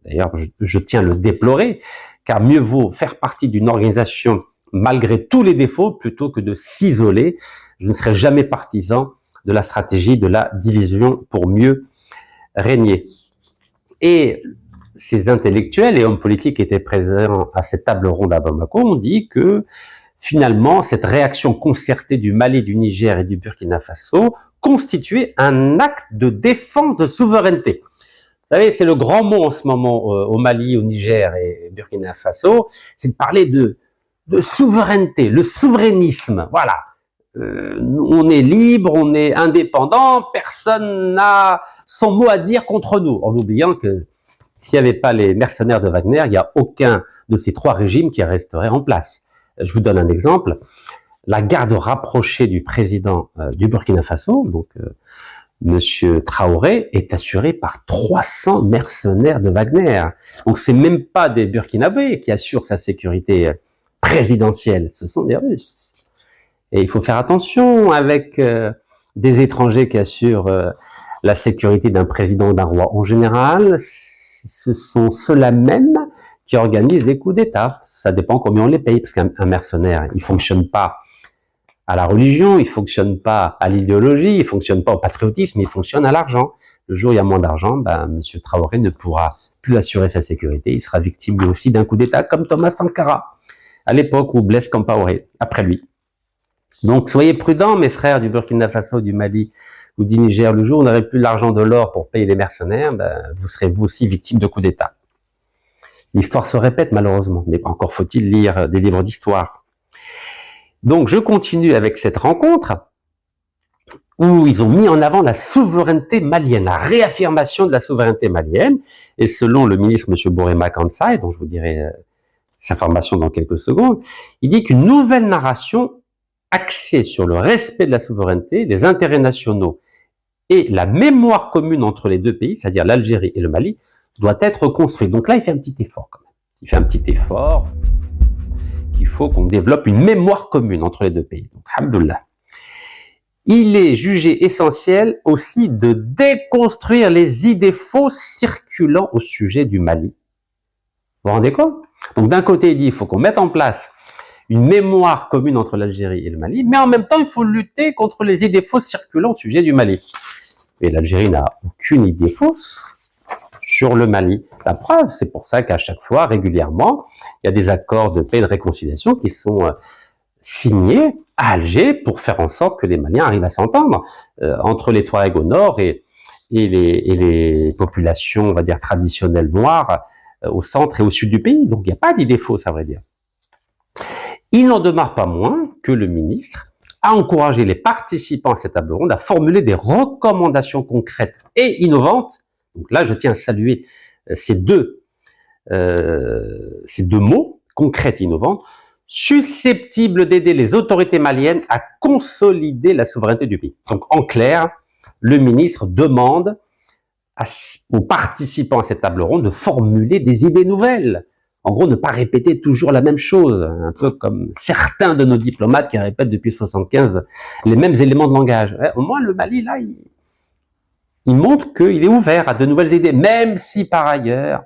D'ailleurs, je tiens à le déplorer, car mieux vaut faire partie d'une organisation malgré tous les défauts plutôt que de s'isoler. Je ne serai jamais partisan de la stratégie de la division pour mieux régner. Et ces intellectuels et hommes politiques qui étaient présents à cette table ronde à Bamako ont dit que finalement cette réaction concertée du Mali, du Niger et du Burkina Faso constituait un acte de défense de souveraineté. Vous savez, c'est le grand mot en ce moment au Mali, au Niger et au Burkina Faso, c'est de parler de souveraineté, le souverainisme, voilà. On est libre, on est indépendant, personne n'a son mot à dire contre nous, en oubliant que s'il n'y avait pas les mercenaires de Wagner, il n'y a aucun de ces 3 régimes qui resterait en place. Je vous donne un exemple. La garde rapprochée du président du Burkina Faso, donc Monsieur Traoré, est assurée par 300 mercenaires de Wagner. Donc c'est même pas des Burkinabés qui assurent sa sécurité présidentielle, ce sont des Russes. Et il faut faire attention avec des étrangers qui assurent la sécurité d'un président ou d'un roi. En général, ce sont ceux-là même qui organisent des coups d'État. Ça dépend combien on les paye, parce qu'un mercenaire, il fonctionne pas à la religion, il fonctionne pas à l'idéologie, il fonctionne pas au patriotisme, il fonctionne à l'argent. Le jour où il y a moins d'argent, Monsieur Traoré ne pourra plus assurer sa sécurité. Il sera victime lui aussi d'un coup d'État comme Thomas Sankara, à l'époque où Blaise Compaoré, après lui. Donc soyez prudents, mes frères du Burkina Faso, du Mali ou du Niger. Le jour où on n'aurait plus l'argent de l'or pour payer les mercenaires, vous serez vous aussi victime de coup d'État. L'histoire se répète malheureusement, mais encore faut-il lire des livres d'histoire. Donc je continue avec cette rencontre où ils ont mis en avant la souveraineté malienne, la réaffirmation de la souveraineté malienne. Et selon le ministre M. Borema Kansai, dont je vous dirai sa formation dans quelques secondes, il dit qu'une nouvelle narration axée sur le respect de la souveraineté, des intérêts nationaux et la mémoire commune entre les deux pays, c'est-à-dire l'Algérie et le Mali, doit être construite. Donc là, il fait un petit effort quand même. Il fait un petit effort qu'il faut qu'on développe une mémoire commune entre les deux pays. Donc, alhamdoulilah. Il est jugé essentiel aussi de déconstruire les idées fausses circulant au sujet du Mali. Vous vous rendez compte? Donc d'un côté, il dit qu'il faut qu'on mette en place une mémoire commune entre l'Algérie et le Mali, mais en même temps, il faut lutter contre les idées fausses circulant au sujet du Mali. Et l'Algérie n'a aucune idée fausse sur le Mali. La preuve, c'est pour ça qu'à chaque fois, régulièrement, il y a des accords de paix et de réconciliation qui sont signés à Alger pour faire en sorte que les Maliens arrivent à s'entendre entre les Touaregs au nord et les populations, on va dire, traditionnelles noires au centre et au sud du pays. Donc il n'y a pas d'idée fausse, à vrai dire. Il n'en demeure pas moins que le ministre a encouragé les participants à cette table ronde à formuler des recommandations concrètes et innovantes. Donc là, je tiens à saluer ces deux mots, concrètes et innovantes, susceptibles d'aider les autorités maliennes à consolider la souveraineté du pays. Donc en clair, le ministre demande aux participants à cette table ronde de formuler des idées nouvelles. En gros, ne pas répéter toujours la même chose, un peu comme certains de nos diplomates qui répètent depuis 75 les mêmes éléments de langage. Au moins, le Mali, là, il montre qu'il est ouvert à de nouvelles idées, même si par ailleurs,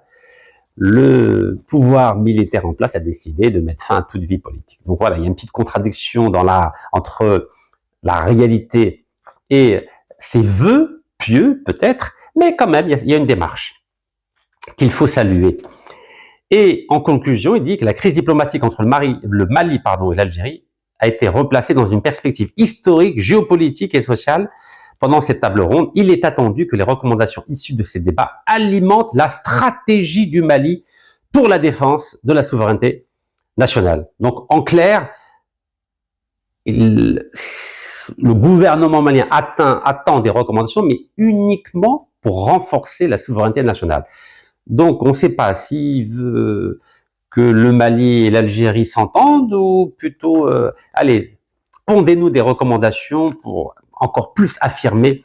le pouvoir militaire en place a décidé de mettre fin à toute vie politique. Donc voilà, il y a une petite contradiction entre la réalité et ses vœux pieux, peut-être, mais quand même, il y a une démarche qu'il faut saluer. Et en conclusion, il dit que la crise diplomatique entre le Mali et l'Algérie a été replacée dans une perspective historique, géopolitique et sociale. Pendant cette table ronde, il est attendu que les recommandations issues de ces débats alimentent la stratégie du Mali pour la défense de la souveraineté nationale. Donc, en clair, le gouvernement malien attend des recommandations, mais uniquement pour renforcer la souveraineté nationale. Donc, on ne sait pas s'il veut que le Mali et l'Algérie s'entendent ou plutôt, allez, pondez-nous des recommandations pour encore plus affirmer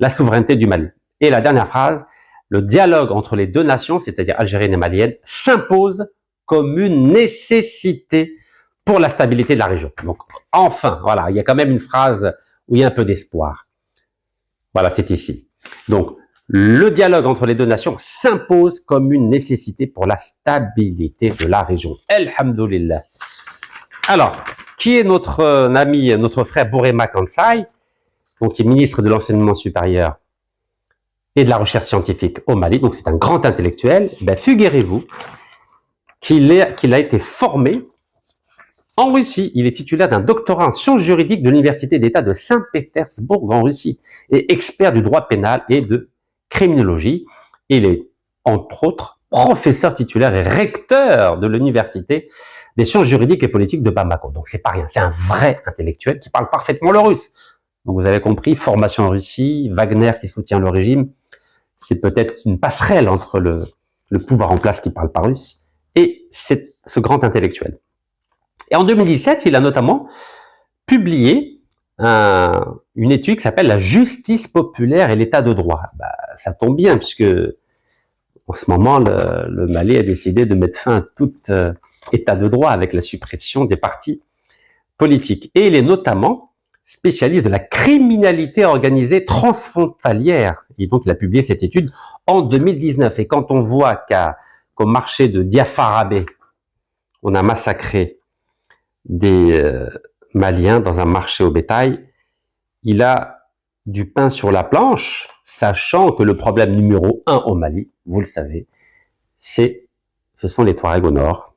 la souveraineté du Mali. Et la dernière phrase, le dialogue entre les deux nations, c'est-à-dire algérienne et malienne, s'impose comme une nécessité pour la stabilité de la région. Donc, enfin, voilà, il y a quand même une phrase où il y a un peu d'espoir. Voilà, c'est ici. Donc, le dialogue entre les deux nations s'impose comme une nécessité pour la stabilité de la région. Alhamdoulilah. Alors, qui est notre ami, notre frère Borema Kansai, donc qui est ministre de l'enseignement supérieur et de la recherche scientifique au Mali, donc c'est un grand intellectuel. Figurez-vous qu'il a été formé en Russie. Il est titulaire d'un doctorat en sciences juridiques de l'Université d'État de Saint-Pétersbourg en Russie et expert du droit pénal et de criminologie. Il est, entre autres, professeur titulaire et recteur de l'Université des sciences juridiques et politiques de Bamako. Donc c'est pas rien, c'est un vrai intellectuel qui parle parfaitement le russe. Donc vous avez compris, formation en Russie, Wagner qui soutient le régime, c'est peut-être une passerelle entre le pouvoir en place qui parle pas russe et ce grand intellectuel. Et en 2017, il a notamment publié une étude qui s'appelle La justice populaire et l'état de droit. Ça tombe bien puisque en ce moment, le Mali a décidé de mettre fin à tout état de droit avec la suppression des partis politiques. Et il est notamment spécialiste de la criminalité organisée transfrontalière. Et donc, il a publié cette étude en 2019. Et quand on voit qu'au marché de Diafarabé, on a massacré des malien dans un marché au bétail, il a du pain sur la planche, sachant que le problème numéro 1 au Mali, vous le savez, ce sont les Touaregs au nord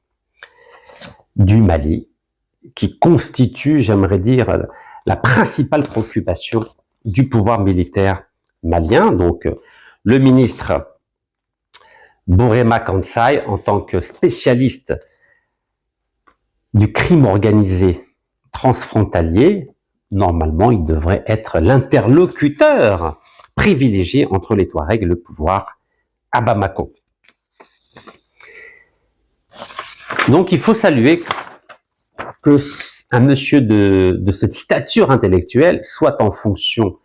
du Mali, qui constituent, j'aimerais dire, la principale préoccupation du pouvoir militaire malien. Donc, le ministre Borema Kansai, en tant que spécialiste du crime organisé transfrontalier, normalement, il devrait être l'interlocuteur privilégié entre les Touaregs et le pouvoir à Bamako. Donc, il faut saluer que un monsieur de cette stature intellectuelle soit en fonction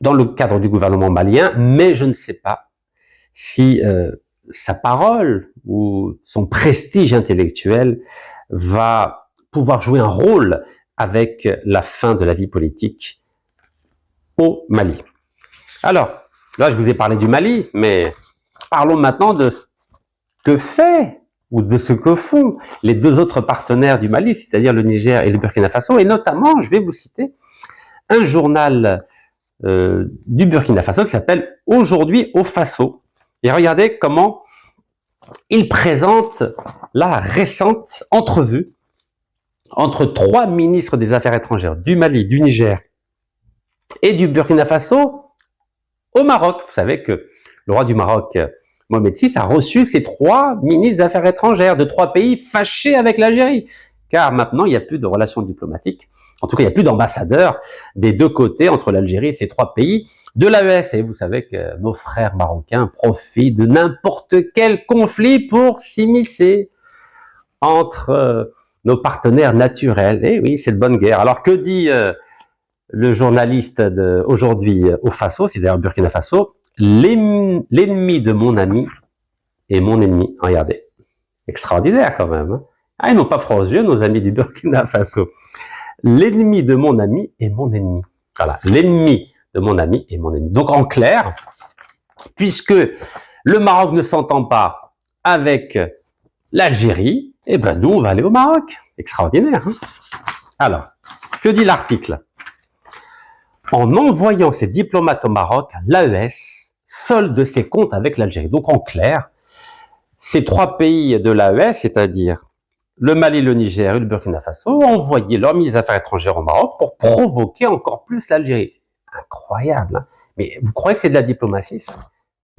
dans le cadre du gouvernement malien, mais je ne sais pas si sa parole ou son prestige intellectuel va pouvoir jouer un rôle avec la fin de la vie politique au Mali. Alors, là, je vous ai parlé du Mali, mais parlons maintenant de ce que fait ou de ce que font les deux autres partenaires du Mali, c'est-à-dire le Niger et le Burkina Faso, et notamment, je vais vous citer un journal du Burkina Faso qui s'appelle « Aujourd'hui au Faso ». Et regardez comment il présente la récente entrevue entre 3 ministres des Affaires étrangères du Mali, du Niger et du Burkina Faso au Maroc. Vous savez que le roi du Maroc, Mohamed VI, a reçu ces 3 ministres des Affaires étrangères de 3 pays fâchés avec l'Algérie. Car maintenant, il n'y a plus de relations diplomatiques. En tout cas, il n'y a plus d'ambassadeurs des deux côtés entre l'Algérie et ces 3 pays de l'AES. Et vous savez que nos frères marocains profitent de n'importe quel conflit pour s'immiscer entre nos partenaires naturels. Et oui, c'est de bonne guerre. Alors, que dit le journaliste aujourd'hui au Faso, c'est d'ailleurs Burkina Faso, l'ennemi de mon ami est mon ennemi. Regardez, extraordinaire quand même. Hein. Ah, ils n'ont pas froid aux yeux, nos amis du Burkina Faso. L'ennemi de mon ami est mon ennemi. Voilà, l'ennemi de mon ami est mon ennemi. Donc en clair, puisque le Maroc ne s'entend pas avec l'Algérie, eh ben nous on va aller au Maroc. Extraordinaire. Hein. Alors, que dit l'article? En envoyant ses diplomates au Maroc, l'AES solde ses comptes avec l'Algérie. Donc en clair, ces 3 pays de l'AES, c'est-à-dire le Mali, le Niger et le Burkina Faso, ont envoyé leur ministre des Affaires étrangères au Maroc pour provoquer encore plus l'Algérie. Incroyable, hein. Mais vous croyez que c'est de la diplomatie, ça?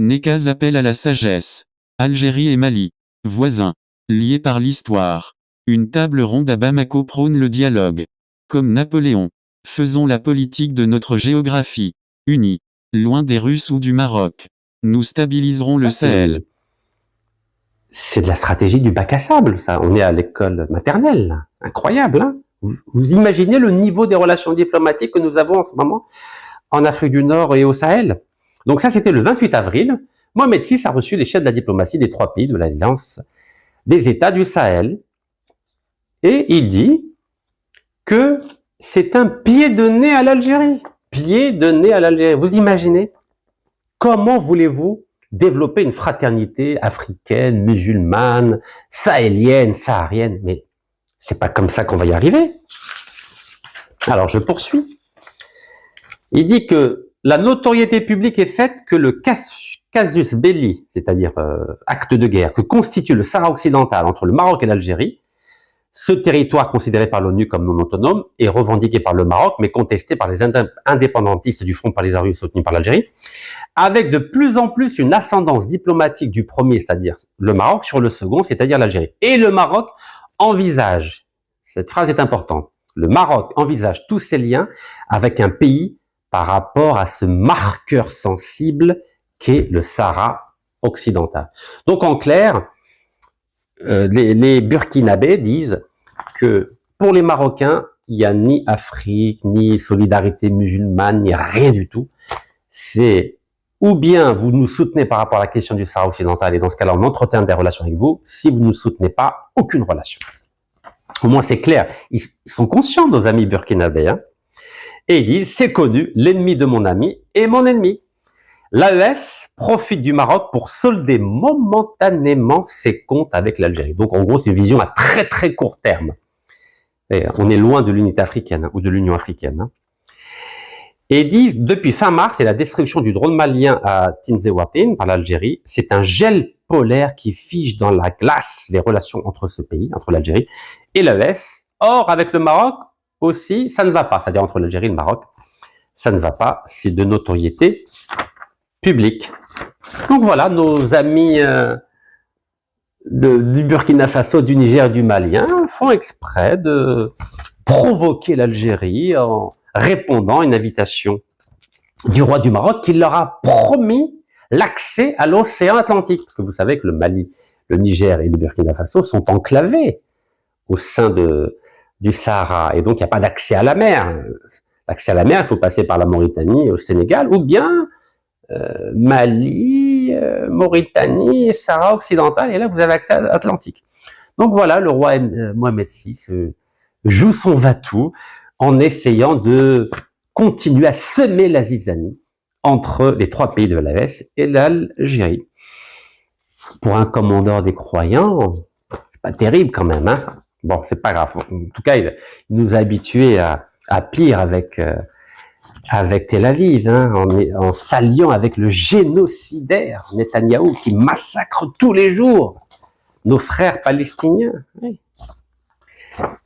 Nekaz appelle à la sagesse. Algérie et Mali, voisins, liés par l'histoire. Une table ronde à Bamako prône le dialogue. Comme Napoléon, faisons la politique de notre géographie. Unis, loin des Russes ou du Maroc. Nous stabiliserons le Sahel. C'est de la stratégie du bac à sable, ça. On est à l'école maternelle. Là. Incroyable, hein? Vous imaginez le niveau des relations diplomatiques que nous avons en ce moment en Afrique du Nord et au Sahel? Donc ça, c'était le 28 avril. Mohamed VI a reçu les chefs de la diplomatie des 3 pays de l'Alliance des États du Sahel. Et il dit que c'est un pied de nez à l'Algérie. Pied de nez à l'Algérie. Vous imaginez? Comment voulez-vous développer une fraternité africaine, musulmane, sahélienne, saharienne? Mais c'est pas comme ça qu'on va y arriver. Alors je poursuis. Il dit que la notoriété publique est faite que le casus belli, c'est-à-dire acte de guerre, que constitue le Sahara occidental entre le Maroc et l'Algérie, ce territoire considéré par l'ONU comme non autonome est revendiqué par le Maroc, mais contesté par les indépendantistes du Front Polisario soutenu par l'Algérie, avec de plus en plus une ascendance diplomatique du premier, c'est-à-dire le Maroc, sur le second, c'est-à-dire l'Algérie. Et le Maroc envisage, cette phrase est importante, le Maroc envisage tous ses liens avec un pays par rapport à ce marqueur sensible qu'est le Sahara occidental. Donc en clair, les Burkinabés disent que pour les Marocains, il n'y a ni Afrique, ni solidarité musulmane, ni rien du tout. C'est ou bien vous nous soutenez par rapport à la question du Sahara occidental, et dans ce cas-là, on entretient des relations avec vous. Si vous ne nous soutenez pas, aucune relation. Au moins, c'est clair. Ils sont conscients, nos amis burkinabés, hein, et ils disent, c'est connu, l'ennemi de mon ami est mon ennemi. L'AES profite du Maroc pour solder momentanément ses comptes avec l'Algérie. Donc, en gros, c'est une vision à très très court terme. Et on est loin de l'unité africaine, ou de l'Union africaine. Et disent, depuis fin mars et la destruction du drone malien à Tinzewatine par l'Algérie, c'est un gel polaire qui fige dans la glace les relations entre ce pays, entre l'Algérie et l'ES. Or, avec le Maroc aussi, ça ne va pas. C'est-à-dire entre l'Algérie et le Maroc, ça ne va pas. C'est de notoriété publique. Donc voilà, nos amis du Burkina Faso, du Niger, du Mali font exprès de provoquer l'Algérie en répondant à une invitation du roi du Maroc qui leur a promis l'accès à l'océan Atlantique. Parce que vous savez que le Mali, le Niger et le Burkina Faso sont enclavés au sein du Sahara. Et donc, il n'y a pas d'accès à la mer. L'accès à la mer, il faut passer par la Mauritanie, au Sénégal, ou bien Mali, Mauritanie, Sahara occidental, et là, vous avez accès à l'Atlantique. Donc voilà, le roi Mohamed VI joue son va-tout en essayant de continuer à semer la zizanie entre les trois pays de l'AES et l'Algérie. Pour un commandeur des croyants, c'est pas terrible quand même, hein. Bon, c'est pas grave. En tout cas, il nous a habitués à pire avec Tel Aviv, hein, en s'alliant avec le génocidaire Netanyahou qui massacre tous les jours nos frères palestiniens. Oui.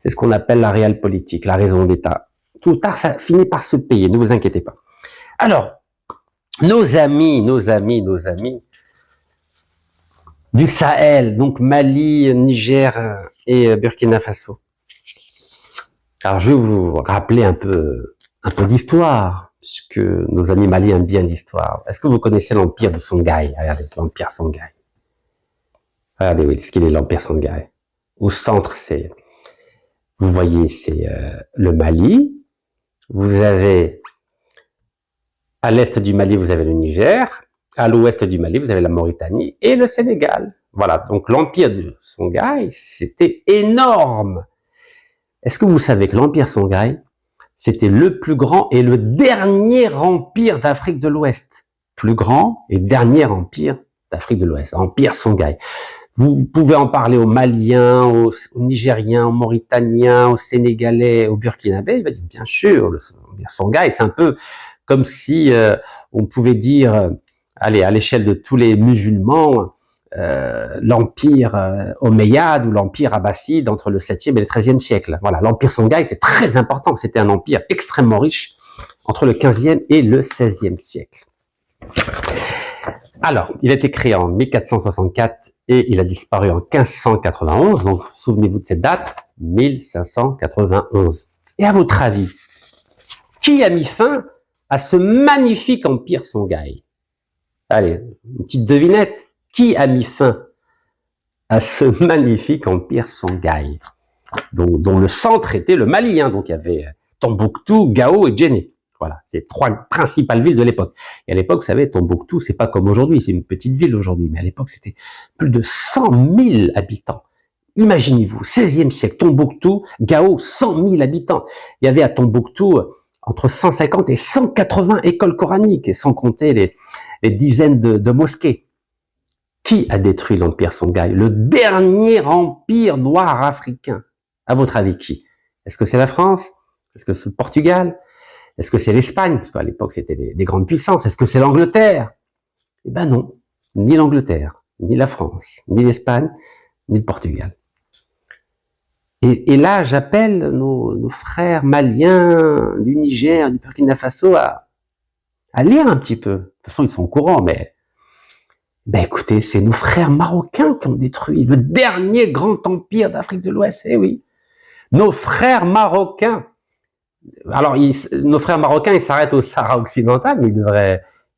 C'est ce qu'on appelle la réelle politique, la raison d'État. Tout ou tard, ça finit par se payer, ne vous inquiétez pas. Alors, nos amis du Sahel, donc Mali, Niger et Burkina Faso. Alors, je vais vous rappeler un peu d'histoire, puisque nos amis maliens aiment bien l'histoire. Est-ce que vous connaissez l'empire de Songhai? Regardez, l'empire Songhai. Regardez, oui, ce qu'il est l'empire Songhai. Au centre, vous voyez, c'est le Mali. Vous avez, à l'est du Mali, vous avez le Niger. À l'ouest du Mali, vous avez la Mauritanie et le Sénégal. Voilà, donc l'empire de Songhai, c'était énorme. Est-ce que vous savez que l'empire Songhai, c'était le plus grand et le dernier empire d'Afrique de l'Ouest? Plus grand et dernier empire d'Afrique de l'Ouest, empire Songhai. Vous pouvez en parler aux Maliens, aux Nigériens, aux Mauritaniens, aux Sénégalais, aux Burkinabés. Il va dire, bien sûr, le Songhai, c'est un peu comme si on pouvait dire, allez, à l'échelle de tous les musulmans, l'empire omeyyade ou l'empire abbasside entre le 7e et le 13e siècle. Voilà, l'empire Songhai, c'est très important. C'était un empire extrêmement riche entre le 15e et le 16e siècle. Alors, il a été créé en 1464 et il a disparu en 1591. Donc, souvenez-vous de cette date, 1591. Et à votre avis, qui a mis fin à ce magnifique empire Songhai? Allez, une petite devinette. Qui a mis fin à ce magnifique empire Songhai, dont le centre était le Mali, hein, donc il y avait Tombouctou, Gao et Djenné. Voilà, c'est trois principales villes de l'époque. Et à l'époque, vous savez, Tombouctou, c'est pas comme aujourd'hui, c'est une petite ville aujourd'hui, mais à l'époque, c'était plus de 100 000 habitants. Imaginez-vous, 16e siècle, Tombouctou, Gao, 100 000 habitants. Il y avait à Tombouctou entre 150 et 180 écoles coraniques, sans compter les dizaines de mosquées. Qui a détruit l'empire Songhai? Le dernier empire noir africain. À votre avis, qui? Est-ce que c'est la France? Est-ce que c'est le Portugal? Est-ce que c'est l'Espagne? Parce qu'à l'époque, c'était des grandes puissances. Est-ce que c'est l'Angleterre? Eh ben non. Ni l'Angleterre, ni la France, ni l'Espagne, ni le Portugal. Et là, j'appelle nos frères maliens du Niger, du Burkina Faso à lire un petit peu. De toute façon, ils sont au courant, mais ben écoutez, c'est nos frères marocains qui ont détruit le dernier grand empire d'Afrique de l'Ouest. Eh oui, nos frères marocains. Alors, nos frères marocains, ils s'arrêtent au Sahara occidental, mais ils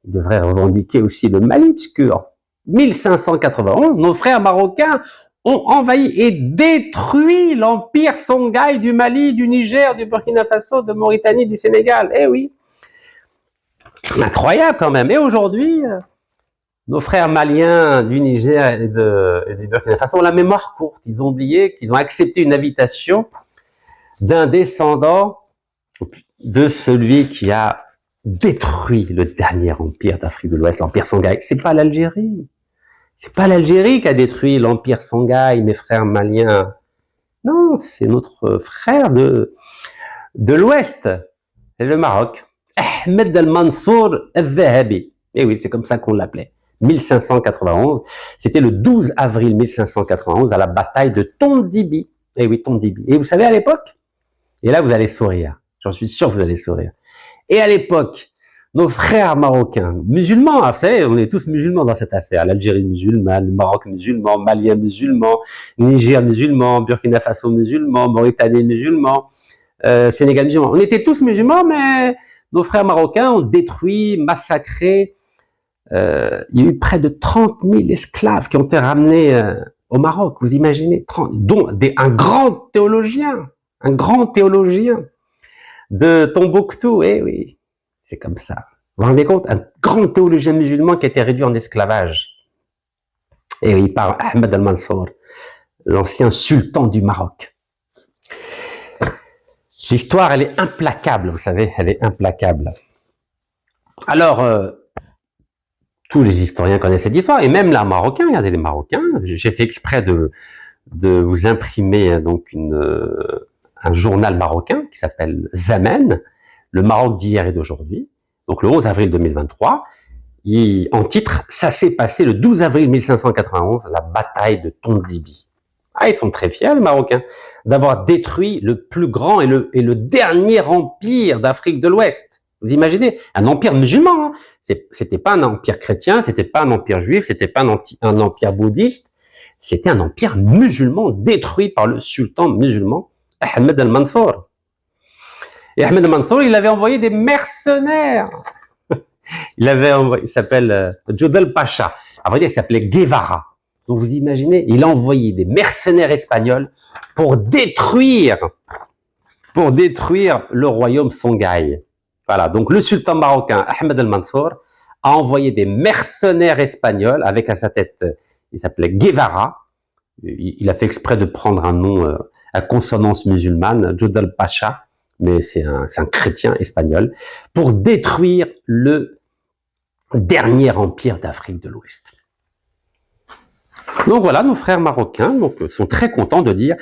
devraient revendiquer aussi le Mali, puisque en 1591, nos frères marocains ont envahi et détruit l'empire Songhai du Mali, du Niger, du Burkina Faso, de Mauritanie, du Sénégal. Eh oui, incroyable quand même. Et aujourd'hui, nos frères maliens du Niger et du Burkina Faso ont la mémoire courte. Ils ont oublié qu'ils ont accepté une invitation d'un descendant de celui qui a détruit le dernier empire d'Afrique de l'Ouest, l'empire Songhai. C'est pas l'Algérie. C'est pas l'Algérie qui a détruit l'empire Songhai, mes frères maliens. Non, non, c'est notre frère de l'Ouest, c'est le Maroc. Ahmed al-Mansour al-Zahabi. Et oui, c'est comme ça qu'on l'appelait. 1591, c'était le 12 avril 1591 à la bataille de Tondibi. Et oui, Tondibi. Et vous savez, à l'époque, et là vous allez sourire, j'en suis sûr que vous allez sourire. Et à l'époque, nos frères marocains, musulmans, vous savez, on est tous musulmans dans cette affaire. L'Algérie musulmane, le Maroc musulman, Malien musulman, Niger musulman, Burkina Faso musulman, Mauritanie musulman, Sénégal musulman. On était tous musulmans, mais nos frères marocains ont détruit, massacré. Il y a eu près de 30 000 esclaves qui ont été ramenés au Maroc. Vous imaginez, dont un grand théologien de Tombouctou. Eh oui, c'est comme ça. Vous vous rendez compte, un grand théologien musulman qui a été réduit en esclavage. Et oui, par Ahmed al-Mansour, l'ancien sultan du Maroc. L'histoire, elle est implacable, vous savez, elle est implacable. Alors, tous les historiens connaissent cette histoire, et même les Marocains, regardez les Marocains, j'ai fait exprès de vous imprimer donc un journal marocain qui s'appelle Zaman, le Maroc d'hier et d'aujourd'hui, donc le 11 avril 2023, en titre, ça s'est passé le 12 avril 1591, la bataille de Tondibi. Ah, ils sont très fiers, les Marocains, d'avoir détruit le plus grand et le dernier empire d'Afrique de l'Ouest. Vous imaginez, un empire musulman, hein. C'était pas un empire chrétien, c'était pas un empire juif, c'était pas un empire bouddhiste, c'était un empire musulman détruit par le sultan musulman Ahmed al-Mansour. Et Ahmed al-Mansour, il avait envoyé des mercenaires. Il s'appelle Jodel Pacha. À vrai dire, il s'appelait Guevara. Donc vous imaginez, il a envoyé des mercenaires espagnols pour détruire le royaume Songhai. Voilà, donc le sultan marocain Ahmed al-Mansour a envoyé des mercenaires espagnols avec à sa tête, il s'appelait Guevara. Il a fait exprès de prendre un nom à consonance musulmane, Jodel Pacha, mais c'est un chrétien espagnol, pour détruire le dernier empire d'Afrique de l'Ouest. Donc voilà, nos frères marocains sont très contents de dire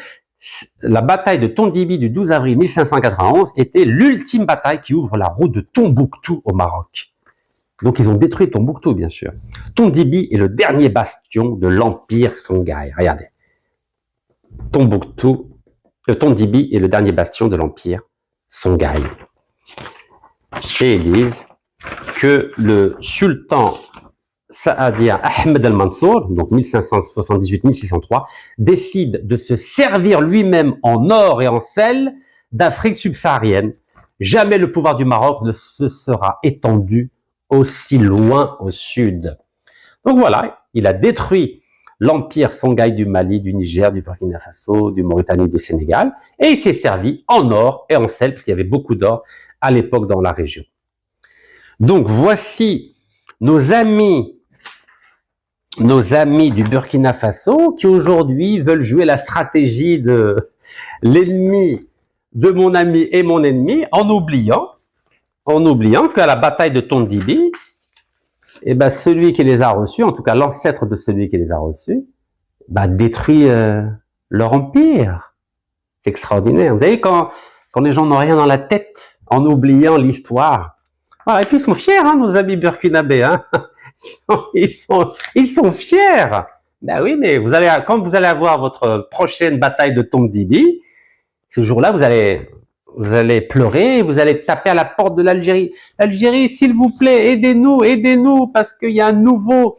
la bataille de Tondibi du 12 avril 1591 était l'ultime bataille qui ouvre la route de Tombouctou au Maroc. Donc ils ont détruit Tombouctou, bien sûr. Tondibi est le dernier bastion de l'empire Songhai. Regardez. Tondibi est le dernier bastion de l'empire Songhai. Et ils disent que le sultan Saadia Ahmed al-Mansour, donc 1578-1603, décide de se servir lui-même en or et en sel d'Afrique subsaharienne. Jamais le pouvoir du Maroc ne se sera étendu aussi loin au sud. Donc voilà, il a détruit l'empire Songhai du Mali, du Niger, du Burkina Faso, du Mauritanie, du Sénégal, et il s'est servi en or et en sel, parce qu'il y avait beaucoup d'or à l'époque dans la région. Donc voici nos amis du Burkina Faso qui aujourd'hui veulent jouer la stratégie de l'ennemi de mon ami et mon ennemi en oubliant qu'à la bataille de Tondibi, eh ben celui qui les a reçus, en tout cas l'ancêtre de celui qui les a reçus, détruit leur empire. C'est extraordinaire. Vous savez, quand les gens n'ont rien dans la tête, en oubliant l'histoire. Voilà, et puis ils sont fiers, hein, nos amis burkinabés, hein. Ils sont fiers. Ben oui, mais quand vous allez avoir votre prochaine bataille de Tondibi, ce jour-là, vous allez pleurer, vous allez taper à la porte de l'Algérie. Algérie, s'il vous plaît, aidez-nous, parce qu'il y a un nouveau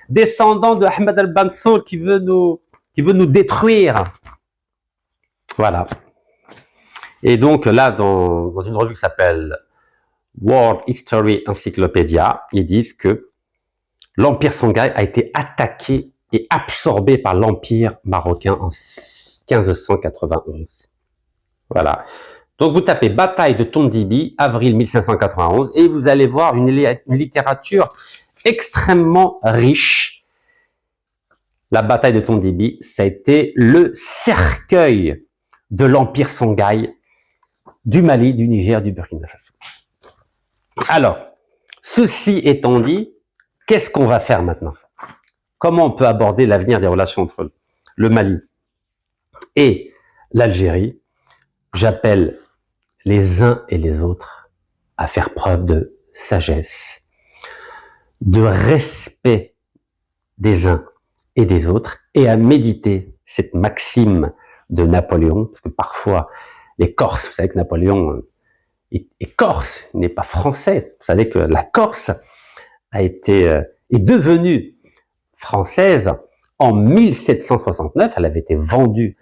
descendant de Ahmed al-Mansour qui veut nous détruire. Voilà. Et donc là, dans une revue qui s'appelle World History Encyclopedia, ils disent que l'empire Songhai a été attaqué et absorbé par l'empire marocain en 1591. Voilà. Donc vous tapez bataille de Tondibi, avril 1591, et vous allez voir une littérature extrêmement riche. La bataille de Tondibi, ça a été le cercueil de l'empire Songhai, du Mali, du Niger, du Burkina Faso. Alors, ceci étant dit, qu'est-ce qu'on va faire maintenant? Comment on peut aborder l'avenir des relations entre le Mali et l'Algérie, j'appelle les uns et les autres à faire preuve de sagesse, de respect des uns et des autres, et à méditer cette maxime de Napoléon, parce que parfois les Corses, vous savez que Napoléon est corse, il n'est pas français. Vous savez que la Corse est devenue française en 1769. Elle avait été vendue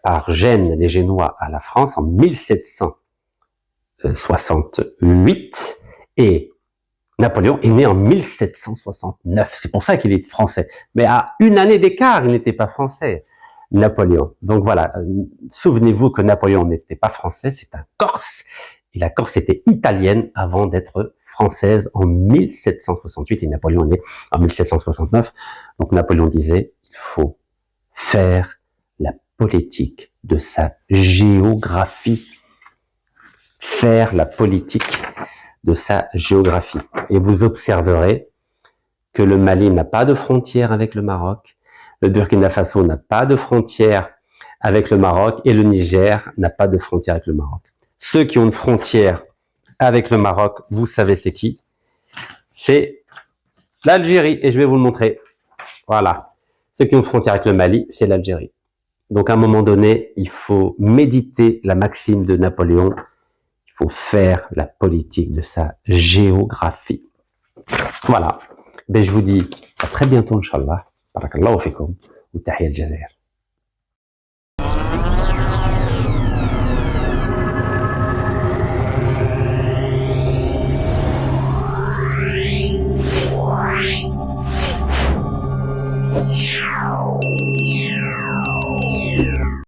par Gênes, les Génois, à la France en 1768, et Napoléon est né en 1769. C'est pour ça qu'il est français. Mais à une année d'écart, il n'était pas français, Napoléon. Donc voilà, souvenez-vous que Napoléon n'était pas français, c'est un Corse. Et la Corse était italienne avant d'être française en 1768. Et Napoléon est né en 1769. Donc Napoléon disait, il faut faire la politique de sa géographie. Faire la politique de sa géographie. Et vous observerez que le Mali n'a pas de frontière avec le Maroc, le Burkina Faso n'a pas de frontière avec le Maroc et le Niger n'a pas de frontière avec le Maroc. Ceux qui ont une frontière avec le Maroc, vous savez c'est qui? C'est l'Algérie, et je vais vous le montrer. Voilà. Ceux qui ont une frontière avec le Mali, c'est l'Algérie. Donc à un moment donné, il faut méditer la maxime de Napoléon. Il faut faire la politique de sa géographie. Voilà. Ben, je vous dis à très bientôt, Inch'Allah. Barakallahu fikum. Ou tahiyya al-Jazair.